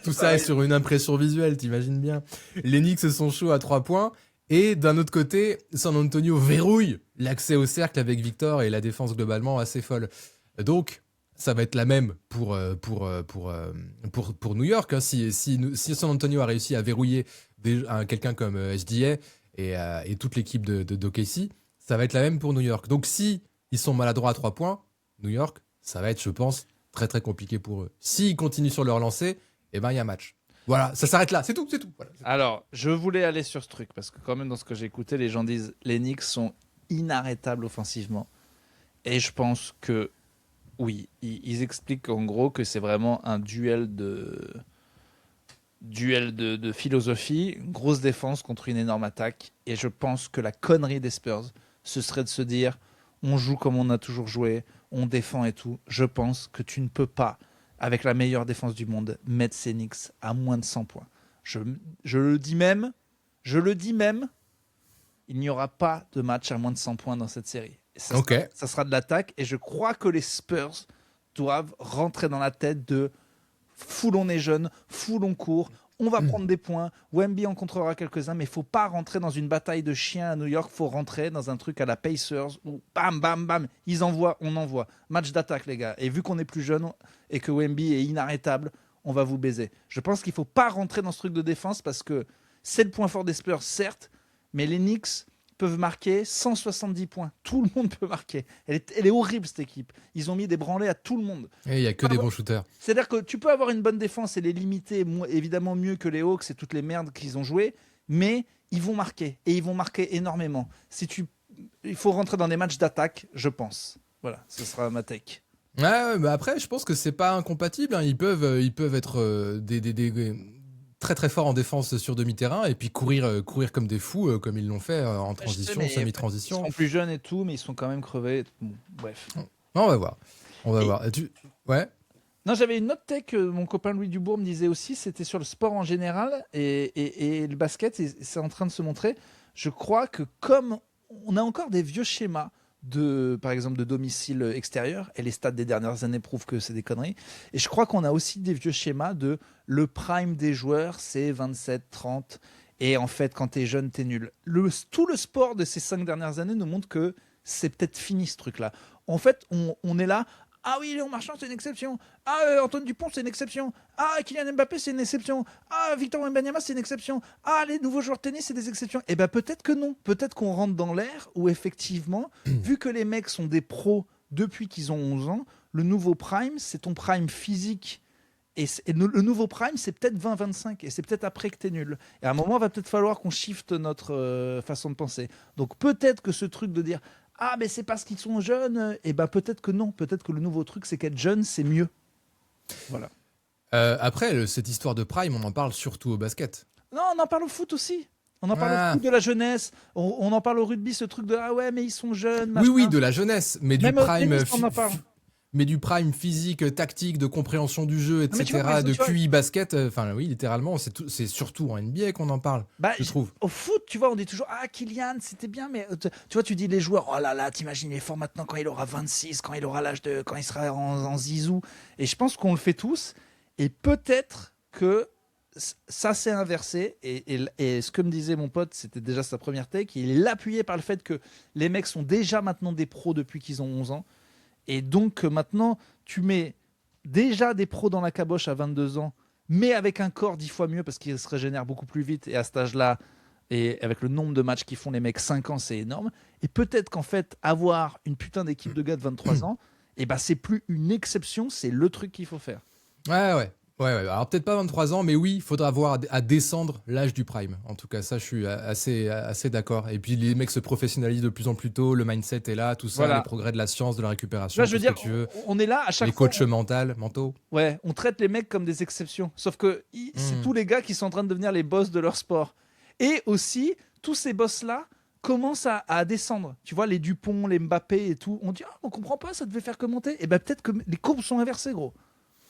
Tout ça est sur une impression visuelle, t'imagines bien. Les Knicks sont chauds à 3 points. Et d'un autre côté, San Antonio verrouille l'accès au cercle avec Victor et la défense globalement assez folle. Donc, ça va être la même pour New York. Hein. Si San Antonio a réussi à verrouiller quelqu'un comme SGA et toute l'équipe d'OKC, ça va être la même pour New York. Donc, si ils sont maladroits à 3 points, New York, ça va être, je pense, très très compliqué pour eux. S'ils continuent sur leur lancée, eh ben il y a match. Voilà, ça s'arrête là, c'est tout. Voilà, c'est tout. Alors, je voulais aller sur ce truc, parce que quand même dans ce que j'ai écouté, les gens disent les Knicks sont inarrêtables offensivement. Et je pense que, oui, ils expliquent en gros que c'est vraiment un duel de philosophie, une grosse défense contre une énorme attaque. Et je pense que la connerie des Spurs, ce serait de se dire, on joue comme on a toujours joué, on défend et tout. Je pense que tu ne peux pas, avec la meilleure défense du monde, mettre ces Knicks à moins de 100 points. Je le dis même, il n'y aura pas de match à moins de 100 points dans cette série. Et ça sera de l'attaque, et je crois que les Spurs doivent rentrer dans la tête de full on est jeune, full on court, on va prendre des points, Wemby en contrera quelques-uns, mais il ne faut pas rentrer dans une bataille de chiens à New York, il faut rentrer dans un truc à la Pacers où bam, bam, bam, ils envoient, on envoie. Match d'attaque, les gars. Et vu qu'on est plus jeune et que Wemby est inarrêtable, on va vous baiser. Je pense qu'il ne faut pas rentrer dans ce truc de défense parce que c'est le point fort des Spurs, certes, mais les Knicks peuvent marquer 170 points. Tout le monde peut marquer. Elle est horrible, cette équipe. Ils ont mis des branlées à tout le monde. Et il n'y a que des bons shooters. C'est-à-dire que tu peux avoir une bonne défense et les limiter, évidemment mieux que les Hawks et toutes les merdes qu'ils ont jouées, mais ils vont marquer. Et ils vont marquer énormément. Il faut rentrer dans des matchs d'attaque, je pense. Voilà, ce sera ma take. Ouais, mais après, je pense que c'est pas incompatible. Hein. Ils peuvent être des très très forts en défense sur demi-terrain et puis courir comme des fous, comme ils l'ont fait en transition, semi-transition. Ils sont plus jeunes et tout, mais ils sont quand même crevés. Bon, bref. On va voir. Ouais. Non, j'avais une autre take que mon copain Louis Dubourg me disait aussi, c'était sur le sport en général et le basket, et c'est en train de se montrer. Je crois que comme on a encore des vieux schémas par exemple, de domicile extérieur, et les stats des dernières années prouvent que c'est des conneries, et je crois qu'on a aussi des vieux schémas de le prime des joueurs, c'est 27, 30, et en fait, quand t'es jeune, t'es nul. Tout le sport de ces 5 dernières années nous montre que c'est peut-être fini ce truc-là. En fait, on est là. Ah oui, Léon Marchand, c'est une exception. Ah, Antoine Dupont, c'est une exception. Ah, Kylian Mbappé, c'est une exception. Ah, Victor Wembanyama, c'est une exception. Ah, les nouveaux joueurs de tennis, c'est des exceptions. Eh bien, peut-être que non. Peut-être qu'on rentre dans l'ère où, effectivement, vu que les mecs sont des pros depuis qu'ils ont 11 ans, le nouveau prime, c'est ton prime physique. Et le nouveau prime, c'est peut-être 20-25. Et c'est peut-être après que t'es nul. Et à un moment, il va peut-être falloir qu'on shift notre façon de penser. Donc, peut-être que ce truc de dire... Ah, mais c'est parce qu'ils sont jeunes. Eh ben peut-être que non. Peut-être que le nouveau truc, c'est qu'être jeune, c'est mieux. Voilà. Après, cette histoire de prime, on en parle surtout au basket. Non, on en parle au foot aussi. On en parle au foot de la jeunesse. On en parle au rugby, ce truc de ah ouais, mais ils sont jeunes. Machin. Oui, de la jeunesse, mais même du prime. tennis, on en parle. Mais du prime physique, tactique, de compréhension du jeu, etc., vois, de QI basket, oui, littéralement, c'est surtout en NBA qu'on en parle, je trouve. Au foot, tu vois, on dit toujours, ah, Kylian, c'était bien, mais tu vois, tu dis les joueurs, oh là là, t'imagines, il est fort maintenant quand il aura 26, quand il aura quand il sera en zizou. Et je pense qu'on le fait tous, et peut-être que ça s'est inversé, et ce que me disait mon pote, c'était déjà sa première take, il l'appuyait par le fait que les mecs sont déjà maintenant des pros depuis qu'ils ont 11 ans. Et donc maintenant, tu mets déjà des pros dans la caboche à 22 ans, mais avec un corps 10 fois mieux parce qu'il se régénère beaucoup plus vite. Et à cet âge-là, Et avec le nombre de matchs qu'ils font, les mecs, 5 ans, c'est énorme. Et peut-être qu'en fait, avoir une putain d'équipe de gars de 23 ans, et ben c'est plus une exception, c'est le truc qu'il faut faire. Ouais. Alors peut-être pas 23 ans, mais oui, il faudra voir à descendre l'âge du prime. En tout cas, ça, je suis assez d'accord. Et puis les mecs se professionnalisent de plus en plus tôt, le mindset est là, tout ça, Voilà. les progrès de la science, de la récupération, Là, je veux tout ce dire, que tu veux. on est là à chaque Les fois. coachs mentaux. Ouais, on traite les mecs comme des exceptions. Sauf que c'est tous les gars qui sont en train de devenir les boss de leur sport. Et aussi, tous ces boss-là commencent à descendre. Tu vois, les Dupont, les Mbappé et tout. On dit, on comprend pas, ça devait faire commenter. Et ben peut-être que les courbes sont inversées, gros.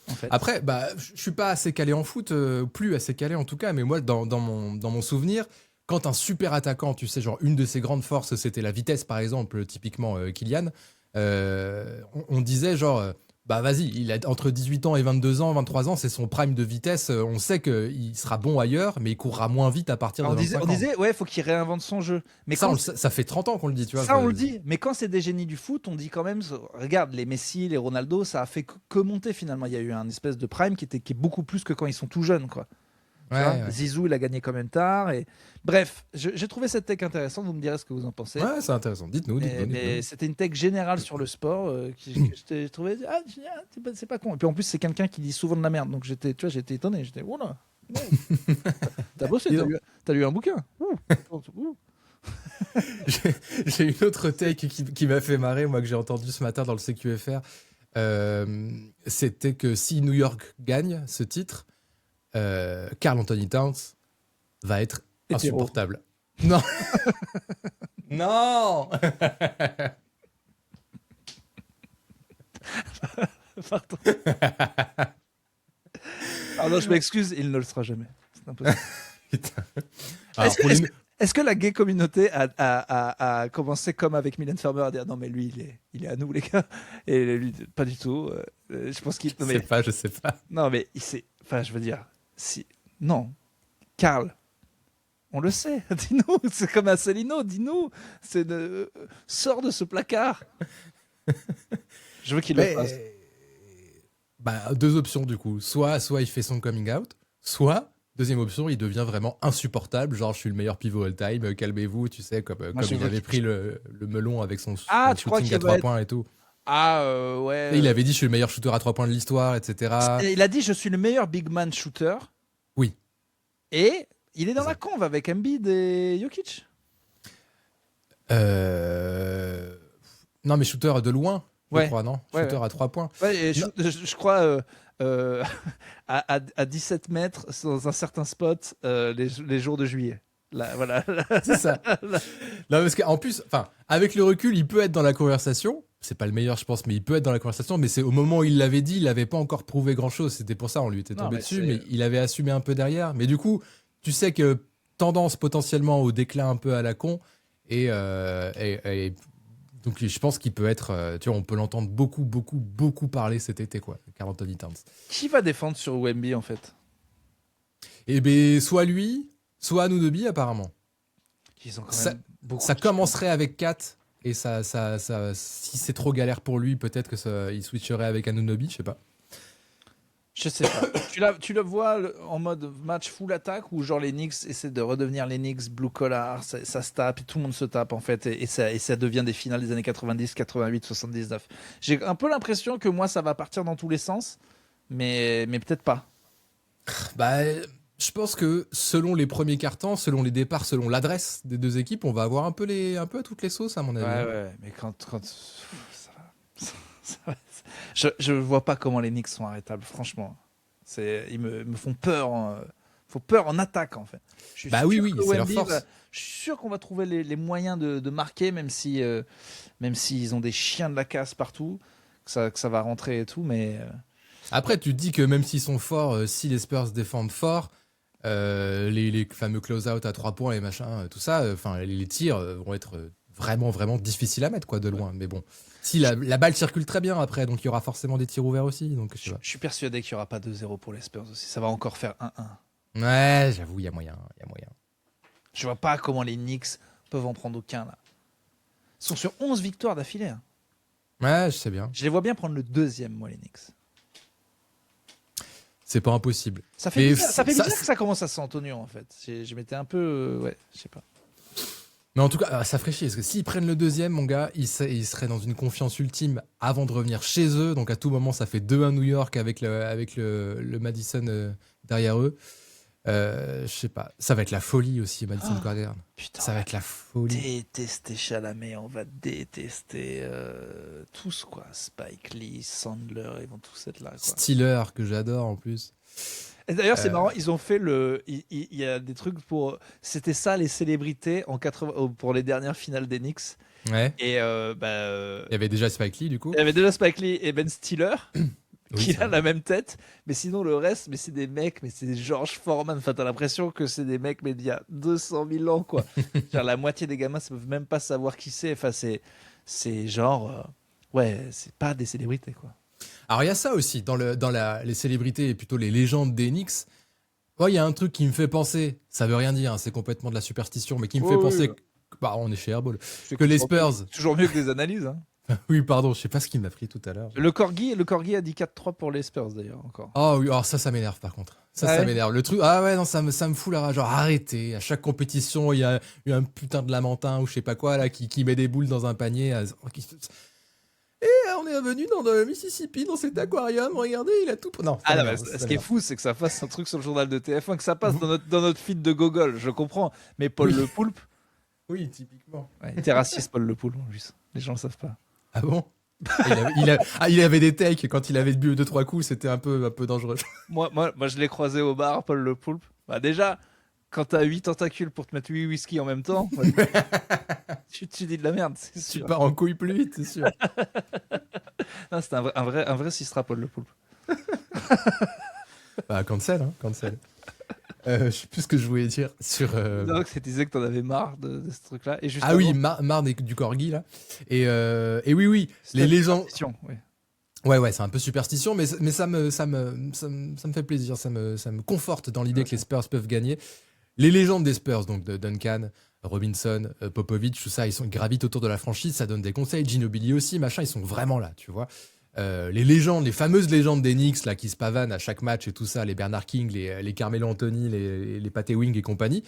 En fait. Après, je suis pas assez calé en foot, plus assez calé en tout cas, mais moi, dans mon souvenir, quand un super attaquant, tu sais, genre une de ses grandes forces, c'était la vitesse, par exemple, typiquement Kylian, on disait genre, vas-y, il a entre 18 ans et 22 ans, 23 ans, c'est son prime de vitesse, on sait qu'il sera bon ailleurs, mais il courra moins vite à partir de 25 ans. On disait, ouais, faut qu'il réinvente son jeu. Mais ça fait 30 ans qu'on le dit, tu vois. Ça, on le dit. Mais quand c'est des génies du foot, on dit quand même, regarde, les Messi, les Ronaldo, ça a fait que monter finalement. Il y a eu un espèce de prime qui est beaucoup plus que quand ils sont tout jeunes, quoi. Ouais. Zizou, il a gagné quand même tard. Et... Bref, j'ai trouvé cette tech intéressante. Vous me direz ce que vous en pensez. Ouais, c'est intéressant. Dites-nous. Mais c'était une tech générale sur le sport que j'ai trouvé. C'est pas con. Et puis en plus, c'est quelqu'un qui dit souvent de la merde. Donc j'étais étonné. J'étais, oula. T'as bossé, t'as lu un bouquin. J'ai une autre take qui m'a fait marrer, moi, que j'ai entendu ce matin dans le CQFR. C'était que si New York gagne ce titre, Karl Anthony Towns va être insupportable. Non. Non. Pardon. Pardon, je m'excuse, il ne le sera jamais. C'est impossible. Est-ce que la gay communauté a commencé comme avec Mylène Farmer à dire non mais lui il est à nous les gars, et lui pas du tout. Je pense qu'il. Je sais pas. Non mais enfin je veux dire non, Karl. On le sait, dis-nous, c'est comme Asselineau, dis-nous, sors de ce placard. Je veux qu'il le fasse. Deux options du coup, soit il fait son coming out, soit deuxième option, il devient vraiment insupportable, genre je suis le meilleur pivot all time, calmez-vous, tu sais, comme il avait pris le melon avec son shooting à 3 points et tout. Ouais. Et il avait dit je suis le meilleur shooter à 3 points de l'histoire, etc. Il a dit je suis le meilleur big man shooter. Oui. Et il est dans la conve avec Embiid et Jokic. Non, mais shooter de loin, je crois, non ? Ouais, shooter à 3 points. Ouais, et je crois à 17 mètres dans un certain spot les jours de juillet. Là, voilà. C'est ça. Non, parce qu'en plus, avec le recul, il peut être dans la conversation. C'est pas le meilleur, je pense, mais il peut être dans la conversation. Mais c'est au moment où il l'avait dit, il n'avait pas encore prouvé grand-chose. C'était pour ça, on lui était tombé dessus, mais il avait assumé un peu derrière. Mais du coup, tu sais que tendance potentiellement au déclin un peu à la con. Et donc, je pense qu'il peut être... tu vois, on peut l'entendre beaucoup parler cet été, quoi, Karl Anthony Towns. Qui va défendre sur Wemby, en fait ? Eh bien, soit lui, soit Anunoby, apparemment. Ils ont quand même ça commencerait avec 4. Et ça, si c'est trop galère pour lui, peut-être il switcherait avec Anunoby, je sais pas. Je sais pas. tu le vois en mode match full attaque ou genre les Knicks essaient de redevenir les Knicks blue collar, ça se tape et tout le monde se tape en fait et ça devient des finales des années 90, 88, 79. J'ai un peu l'impression que moi ça va partir dans tous les sens, mais peut-être pas. Je pense que selon les premiers cartons, selon les départs, selon l'adresse des deux équipes, on va avoir un peu à toutes les sauces à mon avis. Ouais, mais quand ça va. Je vois pas comment les Knicks sont arrêtables, franchement. Ils me font peur. Faut peur en attaque, en fait. Oui, c'est leur force. Je suis sûr qu'on va trouver les moyens de marquer, même s'ils ont des chiens de la casse partout, que ça va rentrer et tout, mais... Après, tu te dis que même s'ils sont forts, si les Spurs défendent fort, les fameux close-out à 3 points et machin, tout ça, les tirs vont être vraiment difficiles à mettre, quoi, de loin. Mais bon... Si la balle circule très bien après, donc il y aura forcément des tirs ouverts aussi. Donc je suis persuadé qu'il n'y aura pas 2-0 pour les Spurs aussi. Ça va encore faire 1-1. Ouais, j'avoue, il y a moyen. Je vois pas comment les Knicks peuvent en prendre aucun là. Ils sont sur 11 victoires d'affilée. Hein. Ouais, je sais bien. Je les vois bien prendre le deuxième, moi, les Knicks. C'est pas impossible. Ça fait Mais bizarre, ça fait ça- bizarre que ça commence à San Antonio, en fait. Je m'étais un peu... ouais, je sais pas. Mais en tout cas, ça ferait chier. Parce que s'ils prennent le deuxième, mon gars, ils seraient dans une confiance ultime avant de revenir chez eux. Donc à tout moment, ça fait 2-1 New York avec le Madison derrière eux. Je sais pas. Ça va être la folie aussi, Madison Square Garden. Putain, Ça va être la folie. détester Chalamet, on va détester tous, quoi. Spike Lee, Sandler, ils vont tous être là, quoi. Stiller, que j'adore en plus. Et d'ailleurs, c'est marrant, ils ont fait il y a des trucs pour... C'était ça, les célébrités pour les dernières finales des Knicks. Ouais. Et Il y avait déjà Spike Lee, du coup. il y avait déjà Spike Lee et Ben Stiller, Oui, qui c'est a vrai. la même tête. Mais sinon, le reste, c'est des mecs, mais c'est des George Foreman. Enfin, t'as l'impression que c'est des mecs, mais d'il y a 200 000 ans, quoi. Genre, la moitié des gamins ne peuvent même pas savoir qui c'est. Enfin, c'est genre... ouais, c'est pas des célébrités, quoi. Alors il y a ça aussi, dans les célébrités et plutôt les légendes des Knicks. Il y a un truc qui me fait penser, ça veut rien dire, hein, c'est complètement de la superstition, mais qui me fait penser que, on est chez Airball, que les Spurs... Toujours mieux que des analyses, hein. Oui, pardon, je sais pas ce qui m'a pris tout à l'heure. Le Corgi a dit 4-3 pour les Spurs, d'ailleurs, encore. Oh oui, alors ça m'énerve par contre. Ça Ouais. m'énerve. Le truc, ah ouais, non, ça me fout la rage. Genre, arrêtez. À chaque compétition, il y a eu un putain de lamentin ou je sais pas quoi, là, qui met des boules dans un panier. Et on est revenu dans le Mississippi, dans cet aquarium. Regardez, il a tout. Non, ça Ah non, m'énerve, mais ça ce qui est m'énerve. fou, c'est que ça fasse un truc sur le journal de TF1, que ça passe dans notre feed de Gogol, je comprends. Mais Paul Oui. Le Poulpe, Oui, typiquement. ouais, il était raciste, Paul Le Poulpe, en plus. Les gens le savent pas. Ah bon? Il avait des takes. Quand il avait bu 2-3 coups, c'était un peu dangereux. Moi, je l'ai croisé au bar, Paul Le Poulpe. Bah, déjà, quand t'as 8 tentacules pour te mettre 8 whisky en même temps, tu dis de la merde, c'est Tu sûr. pars en couille plus vite, c'est sûr. Non, c'était un vrai Sistra, Paul Le Poulpe. Bah, cancel, hein, cancel. Je sais plus ce que je voulais dire sur. Non, que tu disais que t'en avais marre de ce truc-là. Et juste Ah oui, avant, marre du corgi là. Et oui, c'était les une gens. superstition, oui. Ouais, c'est un peu superstition, mais ça me fait plaisir, ça me conforte dans l'idée que les Spurs peuvent gagner. Les légendes des Spurs, donc de Duncan, Robinson, Popovich, tout ça, ils gravitent autour de la franchise, ça donne des conseils. Ginobili aussi, machin, ils sont vraiment là, tu vois. Les légendes, les fameuses légendes des Knicks là qui se pavanent à chaque match et tout ça, les Bernard King, les Carmelo Anthony, les Patty Wing et compagnie.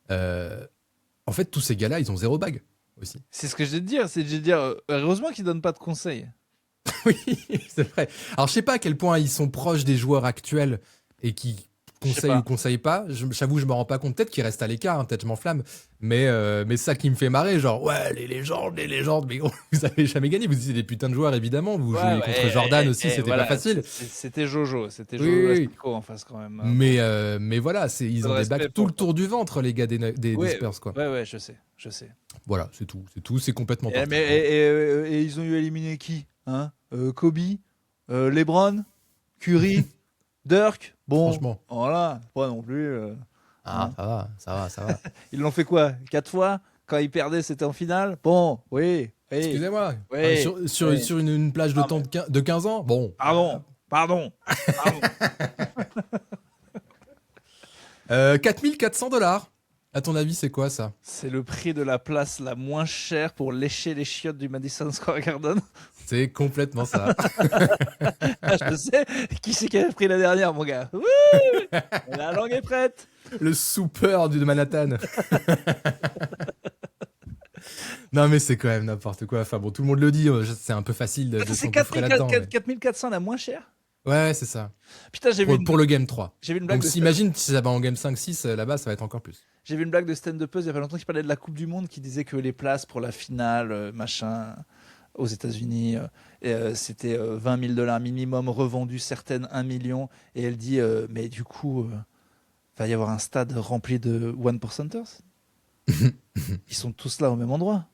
En fait, tous ces gars-là, ils ont 0 bague aussi. C'est ce que je vais te dire, heureusement qu'ils donnent pas de conseils. Oui, c'est vrai. Alors, je sais pas à quel point ils sont proches des joueurs actuels et qui Je sais conseillent pas. ou conseillent pas. J'avoue, je me rends pas compte. Peut-être qu'ils restent à l'écart, hein, peut-être je m'enflamme. Mais ça qui me fait marrer, genre, ouais, les légendes. Mais gros, vous avez jamais gagné. Vous étiez des putains de joueurs, évidemment. Vous jouiez contre Jordan aussi, c'était voilà, pas facile. C'était Jojo, c'était Oui, Jojo oui. Lastico en face quand même. Mais voilà, ils Peu ont de des respect bagues pour- tout le tour du ventre, les gars des Ouais, Spurs, quoi. Ouais, je sais. Voilà, c'est tout. C'est complètement parti. Et ils ont eu éliminé qui, hein? Kobe, LeBron, Curry, Dirk. Bon, Franchement. voilà, pas non plus. Ah, ça va. Ils l'ont fait quoi? 4 fois? Quand ils perdaient, c'était en finale? Bon, oui. Excusez-moi. Oui. Sur une plage de temps de 15 ans? Bon. Pardon. 4 400 $. À ton avis, c'est quoi ça? C'est le prix de la place la moins chère pour lécher les chiottes du Madison Square Garden. C'est complètement ça. Ah, je sais. Qui c'est qui a pris la dernière, mon gars? Wouh, la langue est prête. Le soupeur de Manhattan. Non, mais c'est quand même n'importe quoi. Enfin bon, tout le monde le dit. C'est un peu facile de C'est s'engouffrer là-dedans. 4400 la moins chère. Ouais, c'est ça. Putain, Pour le Game 3. j'ai vu une blague Donc, imagine si ça va en Game 5-6, là-bas, ça va être encore plus. J'ai vu une blague de stand-uppeuse il y a pas longtemps qui parlait de la Coupe du Monde, qui disait que les places pour la finale, machin, aux États-Unis, c'était 20 000 $ minimum, revendues certaines 1 million. Et elle dit, mais du coup, va y avoir un stade rempli de one-percenters. Ils sont tous là au même endroit.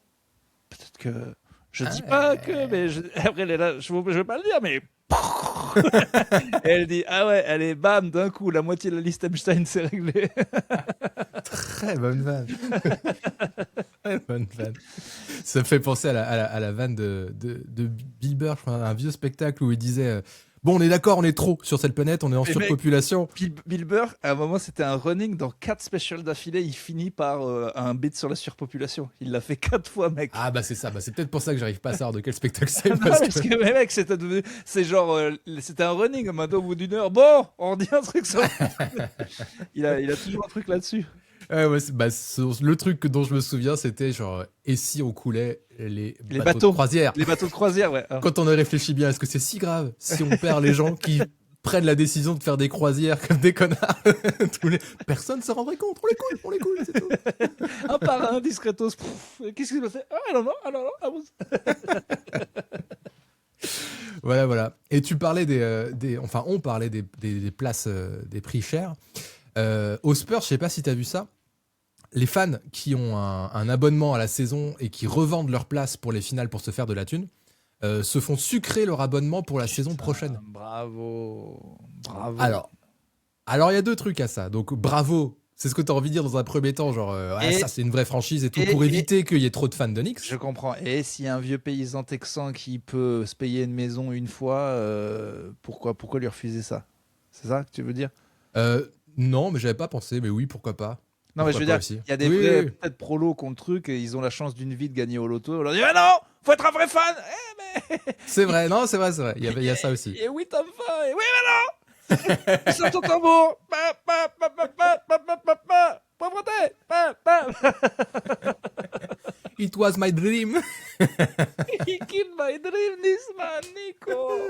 Peut-être que. Je dis pas que, mais après, elle est là, je veux pas le dire, mais. Et elle dit, ah ouais, allez, bam, d'un coup, la moitié de la liste Epstein s'est réglée. Très bonne vanne. Très bonne vanne. Ça me fait penser à la vanne de Bieber, je crois, un vieux spectacle où il disait Bon, on est d'accord, on est trop sur cette planète, on est en Mais surpopulation. Bill Burr, à un moment, c'était un running dans 4 specials d'affilée. Il finit par un bit sur la surpopulation. Il l'a fait 4 fois, mec. Ah bah c'est ça, bah, c'est peut-être pour ça que j'arrive pas à savoir de quel spectacle c'est. Non, parce parce que- que, mais mec, c'est genre, c'était un running. Maintenant, au bout d'une heure, bon, on dit un truc sur. il a toujours un truc là-dessus. Ouais, le truc dont je me souviens, c'était genre, et si on coulait les bateaux. de croisière. Les bateaux de croisière, ouais. Quand on a réfléchi bien, est-ce que c'est si grave si on perd les gens qui prennent la décision de faire des croisières comme des connards Personne ne se rendrait compte, on les coule, c'est tout. Un par un, discretos. Qu'est-ce qui se passait? Ah non, ah bon. Voilà. Et tu parlais on parlait des places, des prix chers. Au Spurs, je sais pas si tu as vu ça. Les fans qui ont un abonnement à la saison et qui revendent leur place pour les finales pour se faire de la thune, se font sucrer leur abonnement pour la saison prochaine. Bravo. Alors il y a 2 trucs à ça. Donc bravo, c'est ce que tu as envie de dire dans un premier temps, genre ça c'est une vraie franchise et tout, pour éviter qu'il y ait trop de fans de Knicks. Je comprends. Et s'il y a un vieux paysan texan qui peut se payer une maison une fois, pourquoi lui refuser ça? C'est ça que tu veux dire? Non, mais j'avais pas pensé, mais oui, pourquoi pas. Non, mais je veux dire, aussi. il y a des Oui, vrais oui. peut-être prolos qui ont le truc et ils ont la chance d'une vie de gagner au loto. On leur dit, mais non, faut être un vrai fan. C'est vrai, non, c'est vrai. Il y a ça aussi. Et oui, t'as faim. Et oui, mais non. Sur ton tambour. Pauvreté. It was my dream. He killed my dream, this man, Nico.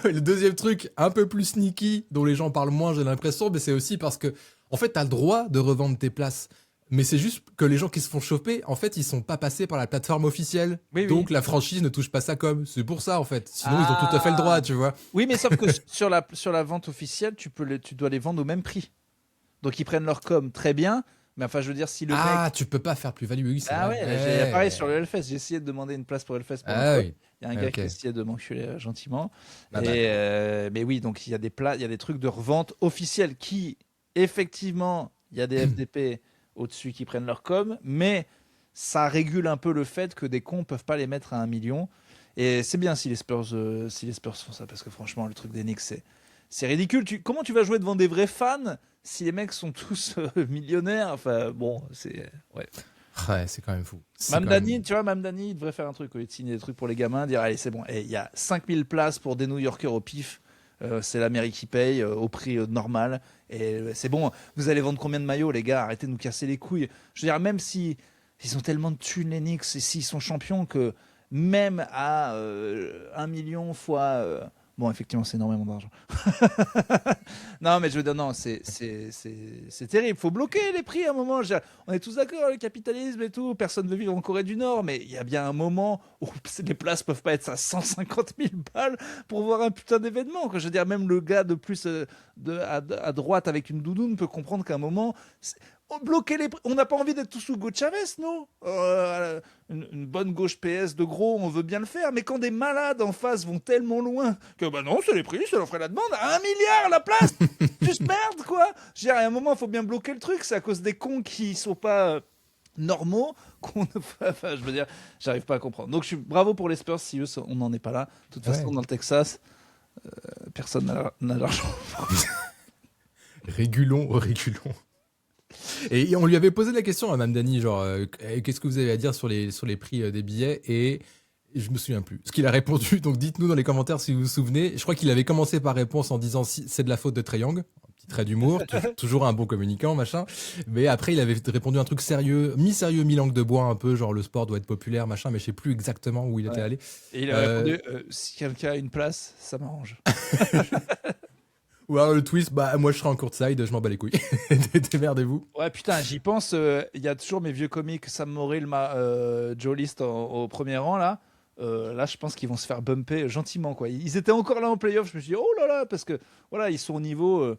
Le deuxième truc, un peu plus sneaky, dont les gens parlent moins, j'ai l'impression, mais c'est aussi parce que, en fait, t'as le droit de revendre tes places. Mais c'est juste que les gens qui se font choper, en fait, ils sont pas passés par la plateforme officielle. Oui, Donc la franchise ne touche pas ça comme. C'est pour ça, en fait. Sinon, ils ont tout à fait le droit, tu vois. Oui, mais sauf que sur la vente officielle, tu dois les vendre au même prix. Donc ils prennent leur com très bien. Mais enfin, je veux dire, si le mec. Tu peux pas faire plus-value, oui, c'est Ah vrai. ouais, pareil sur le Hellfest. J'ai essayé de demander une place pour Hellfest. Oui. Il y a un gars qui a essayé de m'enculer gentiment. Ah Mais oui, donc il y a il y a des trucs de revente officiels qui, effectivement, il y a des FDP au-dessus qui prennent leur com, mais ça régule un peu le fait que des cons peuvent pas les mettre à 1 million. Et c'est bien si les Spurs font ça, parce que franchement, le truc des Knicks, c'est ridicule. Comment tu vas jouer devant des vrais fans si les mecs sont tous millionnaires? Enfin, bon, c'est... Ouais. Ouais, c'est quand même fou. Mamdani, tu vois, Mamdani, il devrait faire un truc, au lieu de signer des trucs pour les gamins, dire, allez, c'est bon. Et il y a 5000 places pour des New Yorkers au pif. C'est la mairie qui paye au prix normal. Et c'est bon. Vous allez vendre combien de maillots, les gars? Arrêtez de nous casser les couilles. Je veux dire, même si ils ont tellement de thunes, les Knicks, et s'ils sont champions, que même à 1 million fois... Bon, effectivement, c'est énormément d'argent. Non, mais je veux dire, non, c'est terrible. Faut bloquer les prix à un moment. On est tous d'accord, le capitalisme et tout. Personne ne veut vivre en Corée du Nord, mais il y a bien un moment où les places peuvent pas être à 150 000 balles pour voir un putain d'événement. Je veux dire, même le gars de plus à droite avec une doudoune peut comprendre qu'à un moment... Bloquer les prix. On n'a pas envie d'être tous sous Hugo Chavez, non? Une bonne gauche PS de gros, on veut bien le faire, mais quand des malades en face vont tellement loin que bah non, c'est les prix, c'est l'offre et la demande, à 1 milliard la place. Juste merde, quoi. Je veux dire, à un moment, il faut bien bloquer le truc. C'est à cause des cons qui sont pas normaux qu'on... Enfin, je veux dire, j'arrive pas à comprendre. Donc, je suis bravo pour les Spurs si eux, on n'en est pas là. De toute façon, dans le Texas, personne n'a l'argent. Régulons. Et on lui avait posé la question à Mamdani, genre, qu'est-ce que vous avez à dire sur les prix des billets? Et je me souviens plus ce qu'il a répondu. Donc dites-nous dans les commentaires si vous vous souvenez. Je crois qu'il avait commencé par réponse en disant si c'est de la faute de Trae Young. Un petit trait d'humour, toujours un bon communicant, machin. Mais après, il avait répondu un truc sérieux, mi-sérieux, mi-langue de bois, un peu, genre le sport doit être populaire, machin, mais je sais plus exactement où il était allé. Et il a répondu si quelqu'un a une place, ça m'arrange. Ou alors le twist, bah moi je serai en courtside, je m'en bats les couilles. Démerdez-vous. Ouais, putain, j'y pense. Il y a toujours mes vieux comiques, Sam Morrill, Joe List au premier rang, là. Là, je pense qu'ils vont se faire bumper gentiment, quoi. Ils étaient encore là en playoff. Je me suis dit, oh là là, parce que voilà, ils sont au niveau.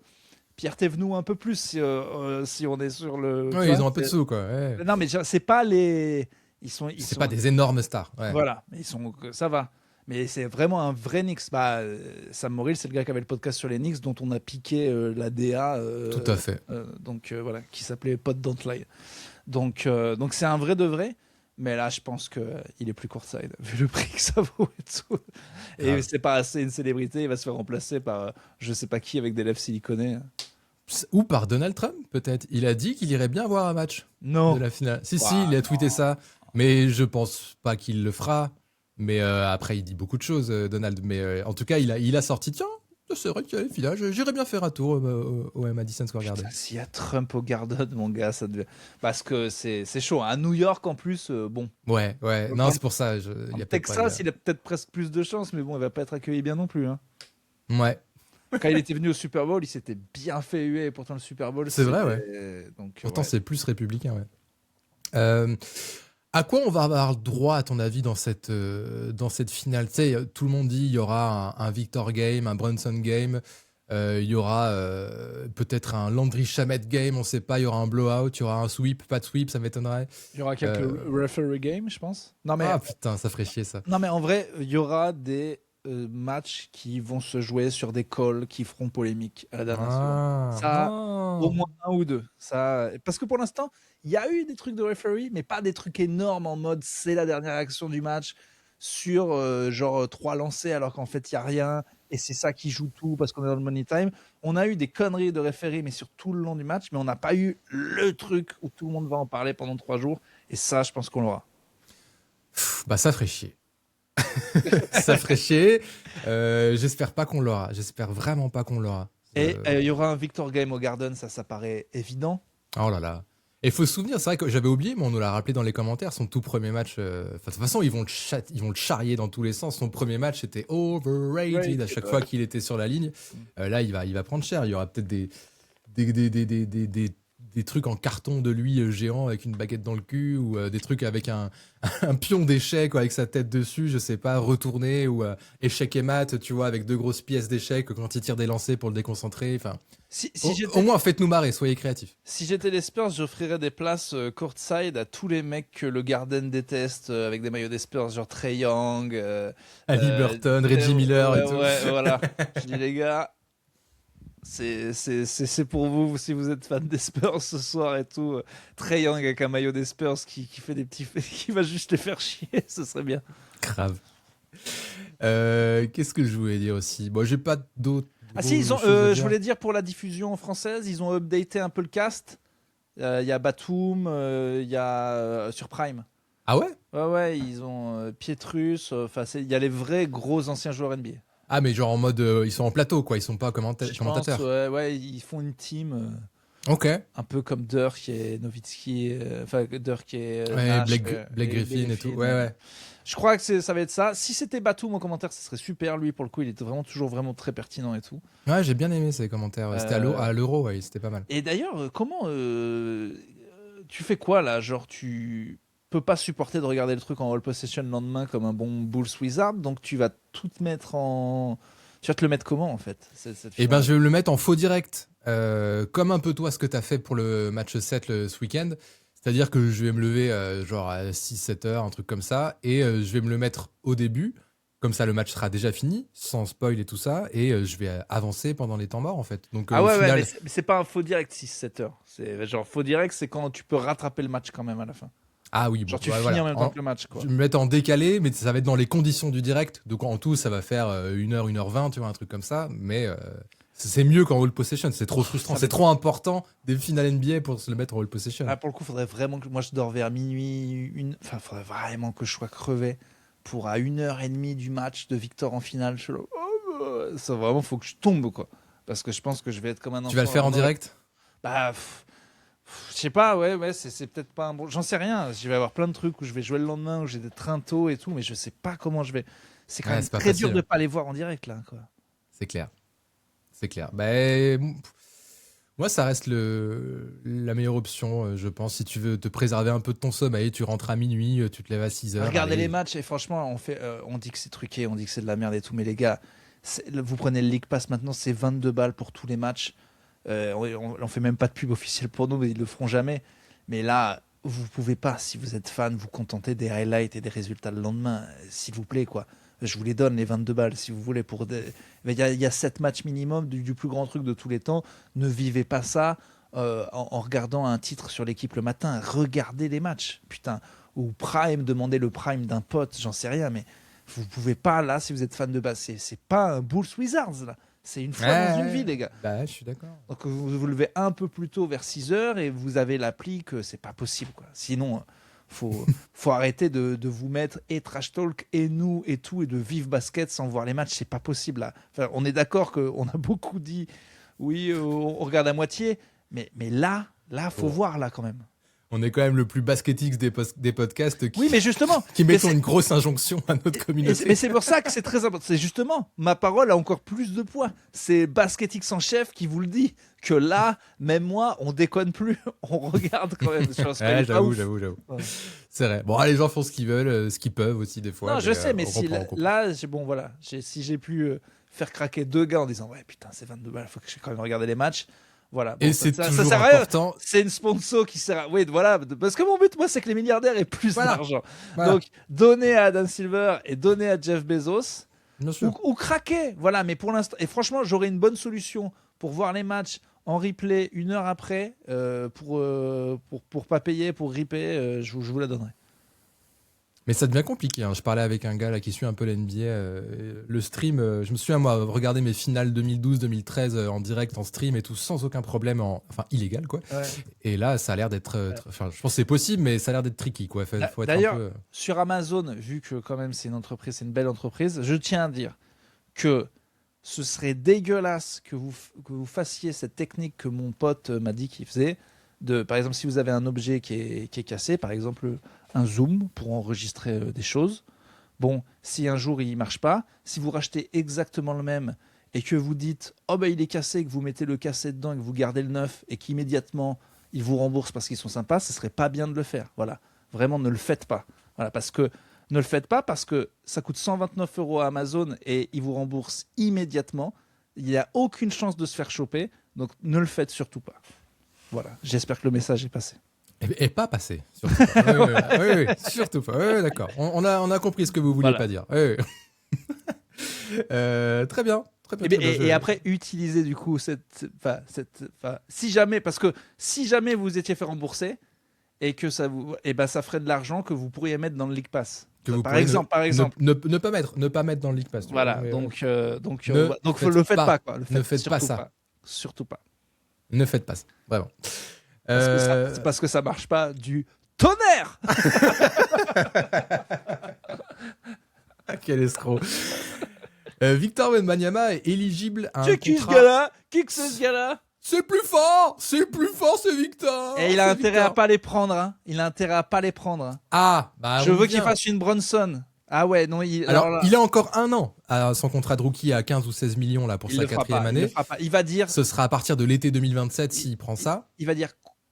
Pierre Thévenoud un peu plus si on est sur le. Ouais, ils ont un peu de sous, quoi. Ouais. Non, mais c'est pas les. C'est pas des énormes stars. Ouais. Voilà, mais ça va. Mais c'est vraiment un vrai Knicks. Sam Morrill, c'est le gars qui avait le podcast sur les Knicks, dont on a piqué la DA. Tout à fait. Donc voilà, qui s'appelait Pod Don't Lie. Donc c'est un vrai de vrai. Mais là, je pense qu'il est plus courtside, vu le prix que ça vaut et tout. Et Grave. c'est pas assez une célébrité, il va se faire remplacer par je sais pas qui avec des lèvres siliconées. Ou par Donald Trump, peut-être. Il a dit qu'il irait bien voir un match Non. de la finale. Si, Waouh, il a tweeté ça. Mais je pense pas qu'il le fera. Mais après, il dit beaucoup de choses, Donald. Mais en tout cas, il a sorti, tiens, c'est vrai qu'il y a les finales, j'irais bien faire un tour au Madison Square Garden. Putain, s'il y a Trump au Garden, mon gars, ça devait... Parce que c'est chaud. À New York, en plus, bon. Ouais. Non, c'est pour ça. Il y a peut-être Texas, pas il a peut-être presque plus de chance, mais bon, il va pas être accueilli bien non plus. Hein. Ouais. Quand il était venu au Super Bowl, il s'était bien fait huer. Et pourtant, le Super Bowl, C'est vrai, ouais. Donc, Pourtant, ouais. c'est plus républicain, ouais. À quoi on va avoir le droit, à ton avis, dans cette finale? Tu sais, tout le monde dit il y aura un Victor game, un Brunson game, il y aura peut-être un Landry Shamet game, on sait pas, il y aura un blowout, il y aura un sweep, pas de sweep, ça m'étonnerait. Il y aura quelques referee games, je pense. Non, mais, Ah putain, ça ferait chier ça. non, mais en vrai, il y aura des matchs qui vont se jouer sur des calls qui feront polémique à la dernière seconde. Ça, au moins un ou deux. Ça... Parce que pour l'instant, il y a eu des trucs de referee, mais pas des trucs énormes en mode c'est la dernière action du match sur genre 3 lancers alors qu'en fait il n'y a rien et c'est ça qui joue tout parce qu'on est dans le money time. On a eu des conneries de referee mais sur tout le long du match, mais on n'a pas eu le truc où tout le monde va en parler pendant 3 jours et ça je pense qu'on l'aura. Bah ça ferait chier. Ça ferait chier. J'espère pas qu'on l'aura. J'espère vraiment pas qu'on l'aura. Et il y aura un Victor Game au Garden, ça paraît évident. Oh là là. Et il faut se souvenir, c'est vrai que j'avais oublié, mais on nous l'a rappelé dans les commentaires, son tout premier match. De toute façon, ils vont le charrier dans tous les sens. Son premier match était overrated à chaque fois qu'il était sur la ligne. Là, il va prendre cher. Il y aura peut-être des trucs en carton de lui géant avec une baguette dans le cul ou des trucs avec un pion d'échec avec sa tête dessus, je sais pas, retourné ou échec et mat, tu vois, avec 2 grosses pièces d'échec quand il tire des lancers pour le déconcentrer. Enfin, au moins, faites-nous marrer, soyez créatifs. Si j'étais les Spurs, j'offrirais des places courtside à tous les mecs que le Garden déteste avec des maillots des Spurs, genre Trae Young, Ali Burton, Reggie Miller et tout. Ouais, voilà. Je dis les gars, c'est pour vous si vous êtes fan des Spurs ce soir et tout. Trae Young avec un maillot des Spurs qui fait des petits qui va juste les faire chier, ce serait bien. Grave. Qu'est-ce que je voulais dire aussi? Bon, j'ai pas d'autres. Ah si, ils ont, je voulais dire pour la diffusion française, ils ont updaté un peu le cast. Il y a Batum, il y a sur Prime. Ah ouais? Ouais, ils ont Pietrus, il y a les vrais gros anciens joueurs NBA. Ah, mais genre en mode, ils sont en plateau, quoi, ils sont pas commentateurs. Ouais, ils font une team Ok. un peu comme Dirk et Nowitzki, Dirk et Ouais, Nash, Blake Griffin et tout. Ouais. Je crois que ça va être ça. Si c'était Batum en commentaire, ce serait super. Lui, pour le coup, il était toujours vraiment très pertinent et tout. Ouais, j'ai bien aimé ces commentaires. C'était à l'Euro, ouais, c'était pas mal. Et d'ailleurs, comment tu fais quoi là? Genre, tu peux pas supporter de regarder le truc en all possession le lendemain comme un bon Bulls Wizard, donc tu vas tout te mettre en. Tu vas te le mettre comment en fait Eh ben, je vais le mettre en faux direct. Comme un peu toi, ce que tu as fait pour le match 7 ce week-end. C'est-à-dire que je vais me lever genre à 6-7 heures, un truc comme ça, et je vais me le mettre au début. Comme ça, le match sera déjà fini, sans spoil et tout ça, et je vais avancer pendant les temps morts, en fait. Donc, au final... ouais, mais c'est pas un faux direct 6-7 heures. C'est genre faux direct, c'est quand tu peux rattraper le match quand même à la fin. Ah oui, bon, genre tu finis en même temps que le match, quoi. Je vais me mettre en décalé, mais ça va être dans les conditions du direct. Donc en tout, ça va faire 1h, 1h20, tu vois, un truc comme ça. Mais c'est mieux qu'en all possession. C'est trop frustrant. C'est trop important des finales NBA pour se le mettre en all possession. Ah, pour le coup, faudrait vraiment que moi je dors vers minuit. Faudrait vraiment que je sois crevé pour à 1h30 du match de Victor en finale. Ça vraiment, faut que je tombe, quoi. Parce que je pense que je vais être comme un enfant. Tu vas le faire en direct? Bah, je sais pas, ouais, c'est peut-être pas un bon. J'en sais rien. Je vais avoir plein de trucs où je vais jouer le lendemain, où j'ai des trains tôt et tout, mais je sais pas comment je vais. C'est quand même très dur de pas les voir en direct, là, quoi. C'est clair. C'est clair. Ben, moi, ça reste la meilleure option, je pense. Si tu veux te préserver un peu de ton sommeil, tu rentres à minuit, tu te lèves à 6h. Regardez les matchs et franchement, on dit que c'est truqué, on dit que c'est de la merde et tout, mais les gars, vous prenez le League Pass maintenant, c'est 22 balles pour tous les matchs. On fait même pas de pub officielle pour nous, mais ils le feront jamais. Mais là, vous pouvez pas, si vous êtes fan, vous contenter des highlights et des résultats le lendemain, s'il vous plaît, quoi. Je vous les donne, les 22 balles, si vous voulez. Il y a 7 matchs minimum du plus grand truc de tous les temps. Ne vivez pas ça en regardant un titre sur l'équipe le matin. Regardez les matchs. Putain, ou Prime, demandez le Prime d'un pote, j'en sais rien, mais vous pouvez pas, là, si vous êtes fan de basket, c'est pas un Bulls Wizards, là. C'est une fois dans une vie, les gars. Bah, je suis d'accord. Donc vous vous levez un peu plus tôt vers 6h et vous avez l'appli que c'est pas possible, quoi. Sinon, faut arrêter de vous mettre et Trash Talk et nous et tout et de vivre basket sans voir les matchs, c'est pas possible, là. Enfin, on est d'accord qu'on a beaucoup dit, oui, on regarde à moitié, mais là, faut voir, là, quand même. On est quand même le plus basketix des podcasts qui, Oui, mais justement, qui mettons une grosse injonction à notre communauté. mais c'est pour ça que c'est très important. C'est justement, ma parole a encore plus de poids. C'est Basketix en chef qui vous le dit. Que là, même moi, on déconne plus. On regarde quand même. J'avoue. Ouais. C'est vrai. Bon, les gens font ce qu'ils veulent, ce qu'ils peuvent aussi des fois. Non, je sais, mais on si comprend. là, si j'ai pu faire craquer 2 gars en disant ouais, putain, c'est 22 balles, faut que je quand même regarder les matchs. Voilà. Bon, Et c'est ça toujours sert à rien. important. C'est une sponsor qui sert à... Oui, voilà. Parce que mon but, moi, c'est que les milliardaires aient plus d'argent. Voilà. Donc, donner à Adam Silver et donner à Jeff Bezos Bien sûr. ou craquer. Voilà, mais pour l'instant... Et franchement, j'aurais une bonne solution pour voir les matchs en replay 1 heure après pour pas payer, pour ripper. Je vous la donnerai. Mais ça devient compliqué. Je parlais avec un gars là, qui suit un peu la NBA. Le stream, je me souviens, moi, regarder mes finales 2012-2013 en direct, en stream et tout, sans aucun problème, enfin illégal, quoi. Ouais. Et là, ça a l'air d'être... Enfin, je pense que c'est possible, mais ça a l'air d'être tricky, quoi. Faut être D'ailleurs, un peu... sur Amazon, vu que quand même c'est une belle entreprise, je tiens à dire que ce serait dégueulasse que vous fassiez cette technique que mon pote m'a dit qu'il faisait. Par exemple, si vous avez un objet qui est cassé, par exemple un zoom pour enregistrer des choses. Bon, si un jour il marche pas, si vous rachetez exactement le même et que vous dites oh ben il est cassé, que vous mettez le cassé dedans et que vous gardez le neuf et qu'immédiatement ils vous remboursent parce qu'ils sont sympas, ce serait pas bien de le faire. Voilà, vraiment ne le faites pas. Voilà, ne le faites pas parce que ça coûte 129 € à Amazon et ils vous remboursent immédiatement. Il n'y a aucune chance de se faire choper, donc ne le faites surtout pas. Voilà, j'espère que le message est passé. Et pas passé, surtout pas. Oui, surtout pas. Oui, d'accord. On a compris ce que vous vouliez pas dire. Oui. Très bien. Et après, utilisez du coup si jamais vous étiez fait rembourser et que ça ferait de l'argent que vous pourriez mettre dans le League Pass. Par exemple. Ne pas mettre dans le League Pass. Voilà, donc ne le faites pas, quoi. Ne faites pas ça. Surtout pas. Ne faites pas ça, vraiment. Parce que ça marche pas du tonnerre. Quel escroc. Victor Wembanyama est éligible à un contrat... Qui c'est ce gars-là C'est plus fort, c'est Victor. Et il a intérêt à pas les prendre. Hein. Il a intérêt à pas les prendre. Hein. Ah, bah je veux qu'il fasse une Bronson. Ah ouais, non. Il a encore 1 an à son contrat de rookie à 15 ou 16 millions là pour sa 4e année. Il va dire. Ce sera à partir de l'été 2027 s'il prend ça. Il va dire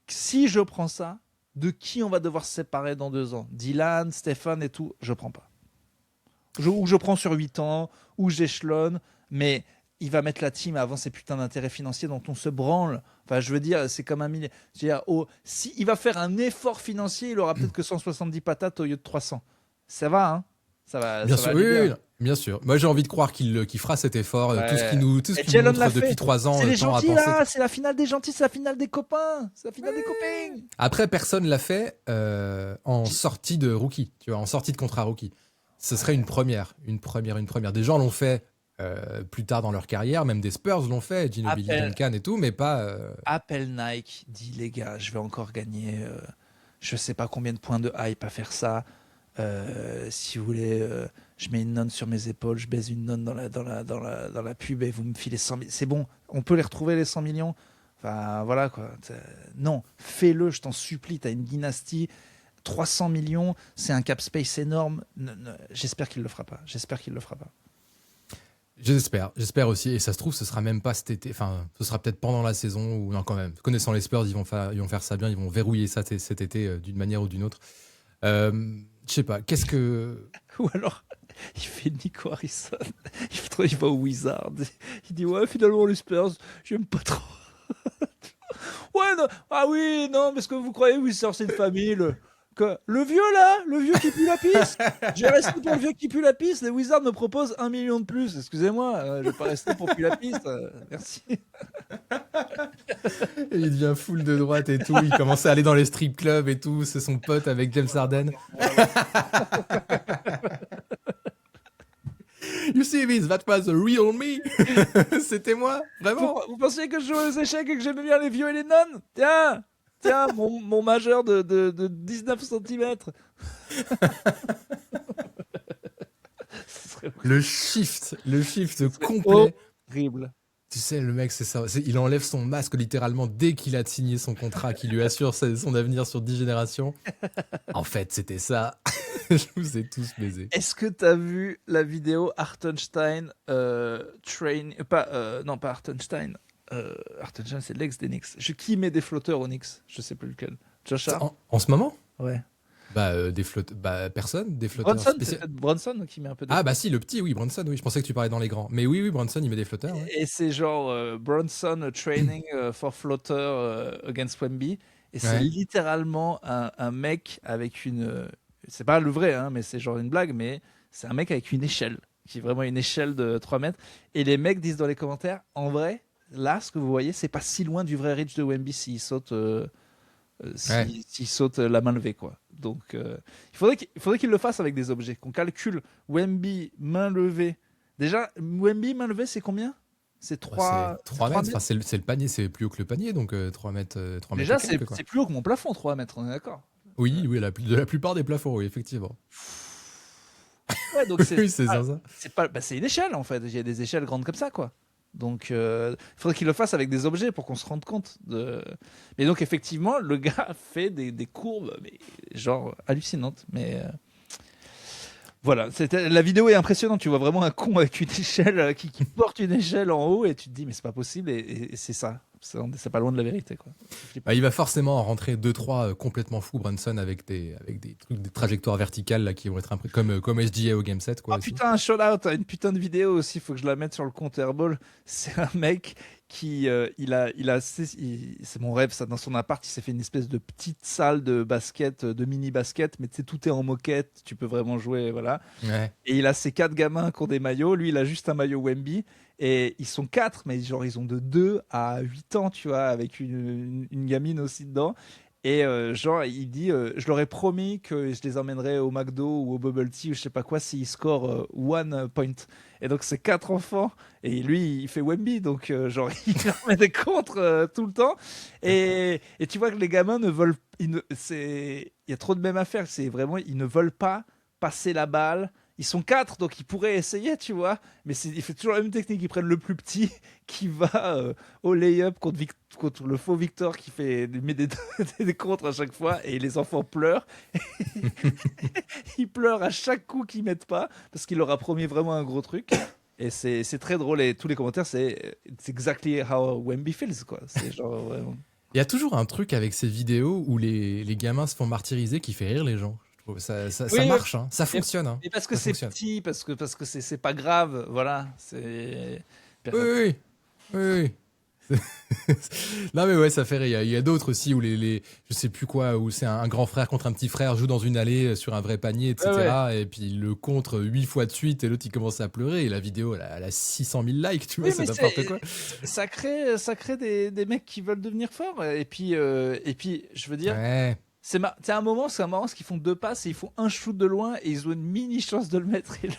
si je prends ça, de qui on va devoir se séparer dans 2 ans? Dylan, Stéphane et tout, je prends pas. Ou je prends sur 8 ans, ou j'échelonne, mais il va mettre la team avant ces putains d'intérêts financiers dont on se branle. Enfin, je veux dire, c'est comme un millier. Si il va faire un effort financier, il aura peut-être que 170 patates au lieu de 300. Ça va, hein? Ça va. Bien ça sûr, va aller bien. Bien sûr. Moi, j'ai envie de croire qu'il fera cet effort. Ouais. Tout ce qu'il nous montre depuis 3 ans. C'est les gentils, là. C'est la finale des gentils, c'est la finale des copains. C'est la finale des copains. Après, personne l'a fait en sortie de rookie, tu vois, en sortie de contrat rookie. Ce serait une première. Des gens l'ont fait plus tard dans leur carrière, même des Spurs l'ont fait, Ginobili, Duncan et tout, mais pas... Appel Nike, dit les gars, je vais encore gagner je sais pas combien de points de hype à faire ça. Si vous voulez, je mets une nonne sur mes épaules, je baise une nonne dans la pub et vous me filez 100 millions. C'est bon, on peut les retrouver les 100 millions. Enfin, voilà quoi. Non, fais-le, je t'en supplie, t'as une dynastie. 300 millions, c'est un cap space énorme. J'espère qu'il le fera pas. J'espère aussi. Et ça se trouve, ce sera même pas cet été. Enfin, ce sera peut-être pendant la saison ou non quand même. Connaissant les Spurs, ils vont faire ça bien. Ils vont verrouiller ça cet été d'une manière ou d'une autre. Je sais pas. Qu'est-ce que... Ou alors, il fait Nico Harrison. Il va au Wizard. Il dit ouais, finalement les Spurs, j'aime pas trop. Ouais, non. Ah oui, non, parce que vous croyez Wizard c'est une famille. Le vieux qui pue la piste. J'ai resté pour le vieux qui pue la piste. Les Wizards me proposent 1 million de plus. Excusez-moi, je vais pas rester pour puer la piste. Merci. Et il devient full de droite et tout. Il commence à aller dans les strip clubs et tout. C'est son pote avec James Harden. You see this, that was the real me. C'était moi, vraiment. Vous pensiez que je jouais aux échecs et que j'aimais bien les vieux et les nonnes? Tiens, mon majeur de 19 cm. Le shift complet. Horrible. Tu sais, le mec, c'est ça. Il enlève son masque littéralement dès qu'il a signé son contrat qui lui assure son avenir sur 10 générations. En fait, c'était ça. Je vous ai tous baisés. Est-ce que t'as vu la vidéo Hartenstein pas Hartenstein. Hartenstein, c'est l'ex des Knicks. Qui met des flotteurs aux Knicks? Je sais plus lequel. Josh Hart. En ce moment? Ouais. Des flotteurs. Personne. Des flotteurs. Bronson, c'est peut-être Bronson qui met un peu de. Ah bah si, le petit, oui, Bronson, oui. Je pensais que tu parlais dans les grands. Mais oui, Bronson, il met des flotteurs. Ouais. Et c'est genre Bronson training for floater against Wemby. Et c'est littéralement un mec avec une. C'est pas le vrai, hein, mais c'est genre une blague, mais c'est un mec avec une échelle, qui est vraiment une échelle de 3 mètres. Et les mecs disent dans les commentaires, en vrai, là, ce que vous voyez, c'est pas si loin du vrai reach de Wemby s'il saute, s'il saute la main levée, quoi. Donc, il faudrait qu'il le fasse avec des objets. Qu'on calcule Wemby main levée. Déjà, Wemby main levée, c'est combien? C'est 3 mètres. Enfin, c'est le panier, c'est plus haut que le panier, donc 3 mètres. 3 Déjà, mètres c'est plus haut que mon plafond, 3 mètres, on est d'accord? Oui, de la plupart des plafonds, oui, effectivement. Ouais, donc oui, c'est ça. C'est une échelle, en fait. Il y a des échelles grandes comme ça, quoi. Donc, il faudrait qu'il le fasse avec des objets pour qu'on se rende compte de. Mais donc, effectivement, le gars fait des courbes, mais genre hallucinantes. Mais voilà, la vidéo est impressionnante. Tu vois vraiment un con avec une échelle qui porte une échelle en haut et tu te dis, mais c'est pas possible. Et c'est ça. C'est pas loin de la vérité, quoi. Il va forcément en rentrer 2-3 complètement fous, Brunson, avec des trucs, des trajectoires verticales là, qui vont être comme SGA au Game 7. Quoi, putain, un shout-out à une putain de vidéo aussi, faut que je la mette sur le compte Airball. C'est un mec qui, c'est mon rêve, ça, dans son appart, il s'est fait une espèce de petite salle de basket, de mini-basket, mais tu sais, tout est en moquette, tu peux vraiment jouer, voilà. Ouais. Et il a ses 4 gamins qui ont des maillots, lui, il a juste un maillot Wemby. Et ils sont 4, mais genre ils ont de 2 à 8 ans, tu vois, avec une gamine aussi dedans. Et genre, il dit, je leur ai promis que je les emmènerais au McDo ou au Bubble Tea ou je sais pas quoi s'ils scorent 1 point. Et donc c'est 4 enfants. Et lui, il fait Wemby, donc genre il leur met des contres tout le temps. Et tu vois que les gamins ne veulent, il y a trop de mêmes affaires. C'est vraiment, ils ne veulent pas passer la balle. Ils sont 4, donc ils pourraient essayer, tu vois. Mais il fait toujours la même technique. Ils prennent le plus petit qui va au lay-up contre le faux Victor qui met des contres à chaque fois. Et les enfants pleurent. Ils pleurent à chaque coup qu'ils mettent pas parce qu'il leur a promis vraiment un gros truc. Et c'est très drôle. Et tous les commentaires, c'est exactly how Wemby feels, quoi. C'est genre vraiment. Il y a toujours un truc avec ces vidéos où les gamins se font martyriser qui fait rire les gens. Ça marche, hein. Ça fonctionne. Hein. Et parce que c'est petit, parce que c'est pas grave, voilà. Oui. Non mais ouais, ça fait rire. Il y a d'autres aussi où je sais plus quoi, où c'est un grand frère contre un petit frère joue dans une allée sur un vrai panier, etc. Ouais. Et puis il le contre 8 fois de suite et l'autre il commence à pleurer et la vidéo elle a 600 000 likes, tu vois, c'est n'importe quoi. Ça crée des mecs qui veulent devenir forts et puis je veux dire. Ouais. C'est marrant parce qu'ils font 2 passes et ils font un shoot de loin et ils ont une mini chance de le mettre et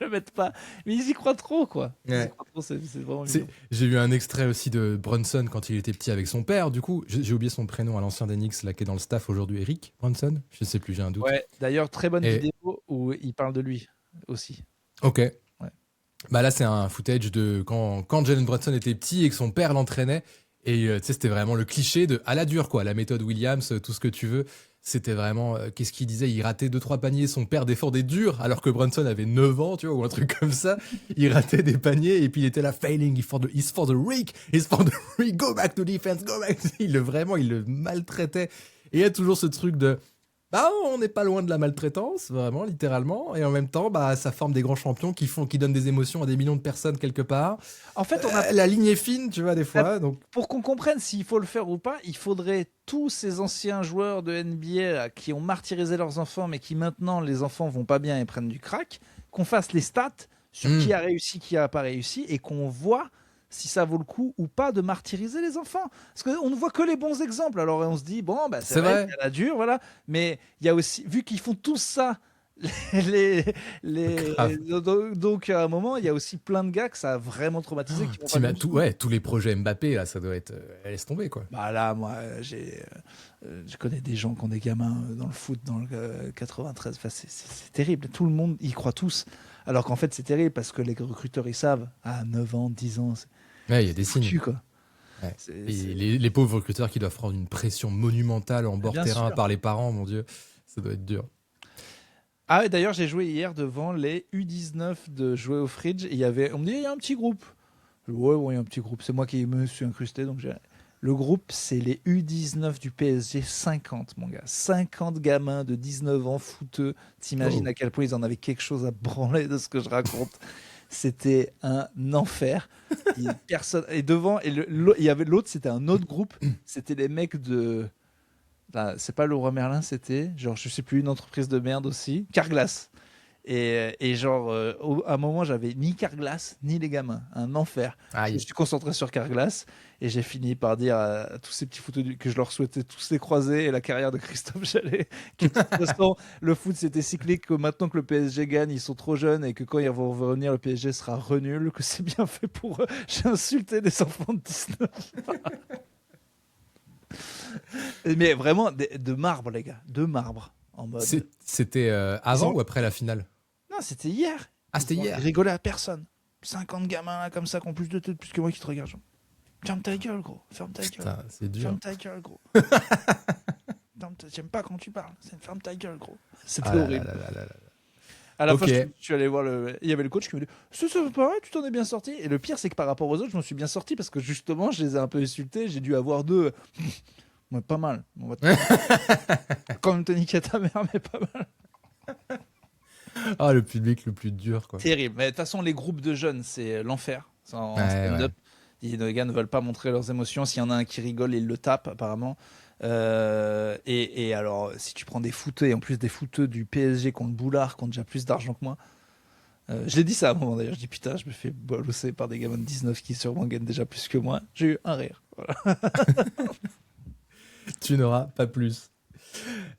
le mettent pas. Mais ils y croient trop, quoi. Ouais. C'est vraiment J'ai vu un extrait aussi de Brunson quand il était petit avec son père. Du coup, j'ai oublié son prénom à l'ancien des Knicks, là, qui est dans le staff aujourd'hui. Eric Brunson? Je sais plus, j'ai un doute. Ouais, d'ailleurs, très bonne vidéo où il parle de lui aussi. Ok. Ouais. Bah là, c'est un footage de quand Jalen Brunson était petit et que son père l'entraînait. Et tu sais, c'était vraiment le cliché de à la dure, quoi. La méthode Williams, tout ce que tu veux. C'était vraiment, qu'est-ce qu'il disait? Il ratait 2-3 paniers, son père défendait dur, alors que Brunson avait 9 ans, tu vois, ou un truc comme ça. Il ratait des paniers, et puis il était là, failing, he's for the rig, go back to defense, go back. Il le maltraitait. Et il y a toujours ce truc de, bah, on n'est pas loin de la maltraitance, vraiment, littéralement. Et en même temps, bah, ça forme des grands champions qui donnent des émotions à des millions de personnes quelque part. En fait, la ligne est fine, tu vois, des fois. Donc... Pour qu'on comprenne s'il faut le faire ou pas, il faudrait tous ces anciens joueurs de NBA là, qui ont martyrisé leurs enfants, mais qui maintenant, les enfants vont pas bien et prennent du crack, qu'on fasse les stats sur qui a réussi, qui a pas réussi, et qu'on voit si ça vaut le coup ou pas de martyriser les enfants. Parce qu'on ne voit que les bons exemples. Alors on se dit, bon, c'est vrai. Il y a la dure, voilà. Mais il y a aussi, vu qu'ils font tous ça, donc à un moment, il y a aussi plein de gars que ça a vraiment traumatisé. Tous les projets Mbappé, là, ça doit être... laisse tomber, quoi. Bah là, moi, je connais des gens qui ont des gamins dans le foot dans le 93. Enfin, c'est terrible. Tout le monde y croit tous. Alors qu'en fait, c'est terrible parce que les recruteurs, ils savent. À 9 ans, 10 ans, il y a des signes. Foutu, quoi. Ouais. Les pauvres recruteurs qui doivent prendre une pression monumentale en bord terrain par les parents, mon Dieu. Ça doit être dur. Ah, et d'ailleurs, j'ai joué hier devant les U19 de Jouer au Fridge. Et on me dit, il y a un petit groupe. Ouais, il y a un petit groupe. C'est moi qui me suis incrusté. Donc le groupe, c'est les U19 du PSG 50, mon gars. 50 gamins de 19 ans fouteux. T'imagines à quel point ils en avaient quelque chose à branler de ce que je raconte. C'était un enfer. Et devant, il y avait l'autre, c'était un autre groupe. C'était les mecs de... Là, c'est pas Leroy Merlin, c'était genre, je sais plus, une entreprise de merde aussi, Carglass. Et genre, à un moment, j'avais ni Carglass, ni les gamins. Un enfer. Je me suis concentré sur Carglass et j'ai fini par dire à tous ces petits footeux que je leur souhaitais tous les croiser et la carrière de Christophe Jallet. Que de toute façon, le foot, c'était cyclique, que maintenant que le PSG gagne, ils sont trop jeunes et que quand ils vont revenir, le PSG sera renul, que c'est bien fait pour eux. J'ai insulté des enfants de 19 Mais vraiment, de marbre, les gars. De marbre. En mode... C'était avant ou après la finale? Non, c'était hier. Ah, c'était hier. Ils rigolaient à personne. 50 gamins là, comme ça qui ont plus de tête plus que moi qui te regardent. Genre, ferme ta gueule, gros. Ferme ta gueule. Putain, c'est dur. Ferme ta gueule, gros. J'aime pas quand tu parles. Ferme ta gueule, gros. C'était horrible. À la fin, je suis allé voir il y avait le coach qui me dit c'est pas vrai, tu t'en es bien sorti. Et le pire, c'est que par rapport aux autres, je me suis bien sorti parce que justement, je les ai un peu insultés. J'ai dû avoir deux. Ouais, pas mal. On va quand même te niquer ta mère, mais pas mal. Ah, le public le plus dur, quoi. Terrible. Mais de toute façon, les groupes de jeunes, c'est l'enfer. En stand-up. Les gars ne veulent pas montrer leurs émotions. S'il y en a un qui rigole, ils le tapent, apparemment. Et alors, si tu prends des footeux, et en plus des footeux du PSG contre Boulard, qui ont déjà plus d'argent que moi, je l'ai dit ça à un moment d'ailleurs, je dis putain, je me fais bolosser par des gamins de 19 qui sûrement gagnent déjà plus que moi. J'ai eu un rire. Voilà. Tu n'auras pas plus.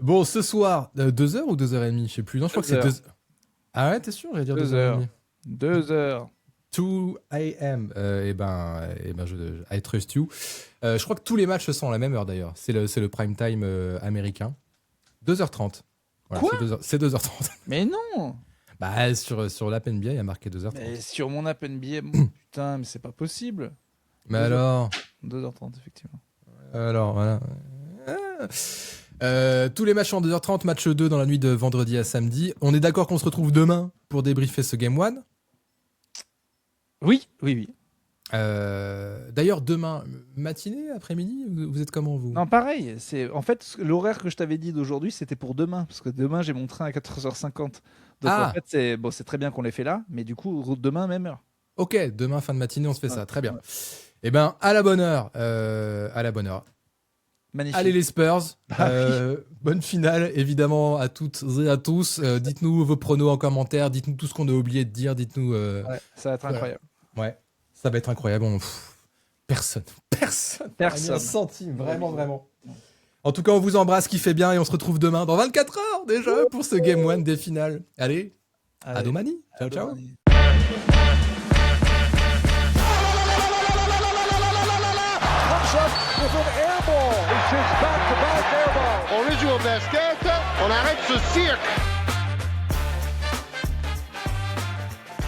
Bon, ce soir, 2h ou 2h30, je sais plus. Non, je crois que c'est 2h. Ah ouais, t'es sûr? J'allais dire 2h30. 2h. 2 a.m. I trust you. Je crois que tous les matchs sont à la même heure d'ailleurs. C'est le prime time américain. 2h30. Voilà, quoi? C'est 2h30. Mais non. Bah, sur l'app NBA, il y a marqué 2h30. Mais sur mon app NBA, putain, mais c'est pas possible. Mais alors 2h30, effectivement. Alors, voilà. Tous les matchs en 2h30, match 2 dans la nuit de vendredi à samedi. On est d'accord qu'on se retrouve demain pour débriefer ce Game 1? Oui. D'ailleurs, demain, matinée, après-midi, vous êtes comment, vous? Non, pareil. En fait, l'horaire que je t'avais dit d'aujourd'hui, c'était pour demain. Parce que demain, j'ai mon train à 4h50. Donc, en fait, c'est très bien qu'on l'ait fait là. Mais du coup, demain, même heure. Ok, demain, fin de matinée, on se fait ça. Très bien. Ouais. Eh ben, à la bonne heure. Magnifique. Allez les Spurs. Bonne finale, évidemment, à toutes et à tous. Dites-nous vos pronos en commentaire. Dites-nous tout ce qu'on a oublié de dire. Dites-nous... Ouais, ça va être incroyable. Ouais, ça va être incroyable. Personne. Rien senti, vraiment. En tout cas, on vous embrasse, kiffez bien et on se retrouve demain dans 24 heures déjà pour ce Game 1 des finales. Allez. À Domani. Ciao. On les joue au basket, on arrête ce cirque.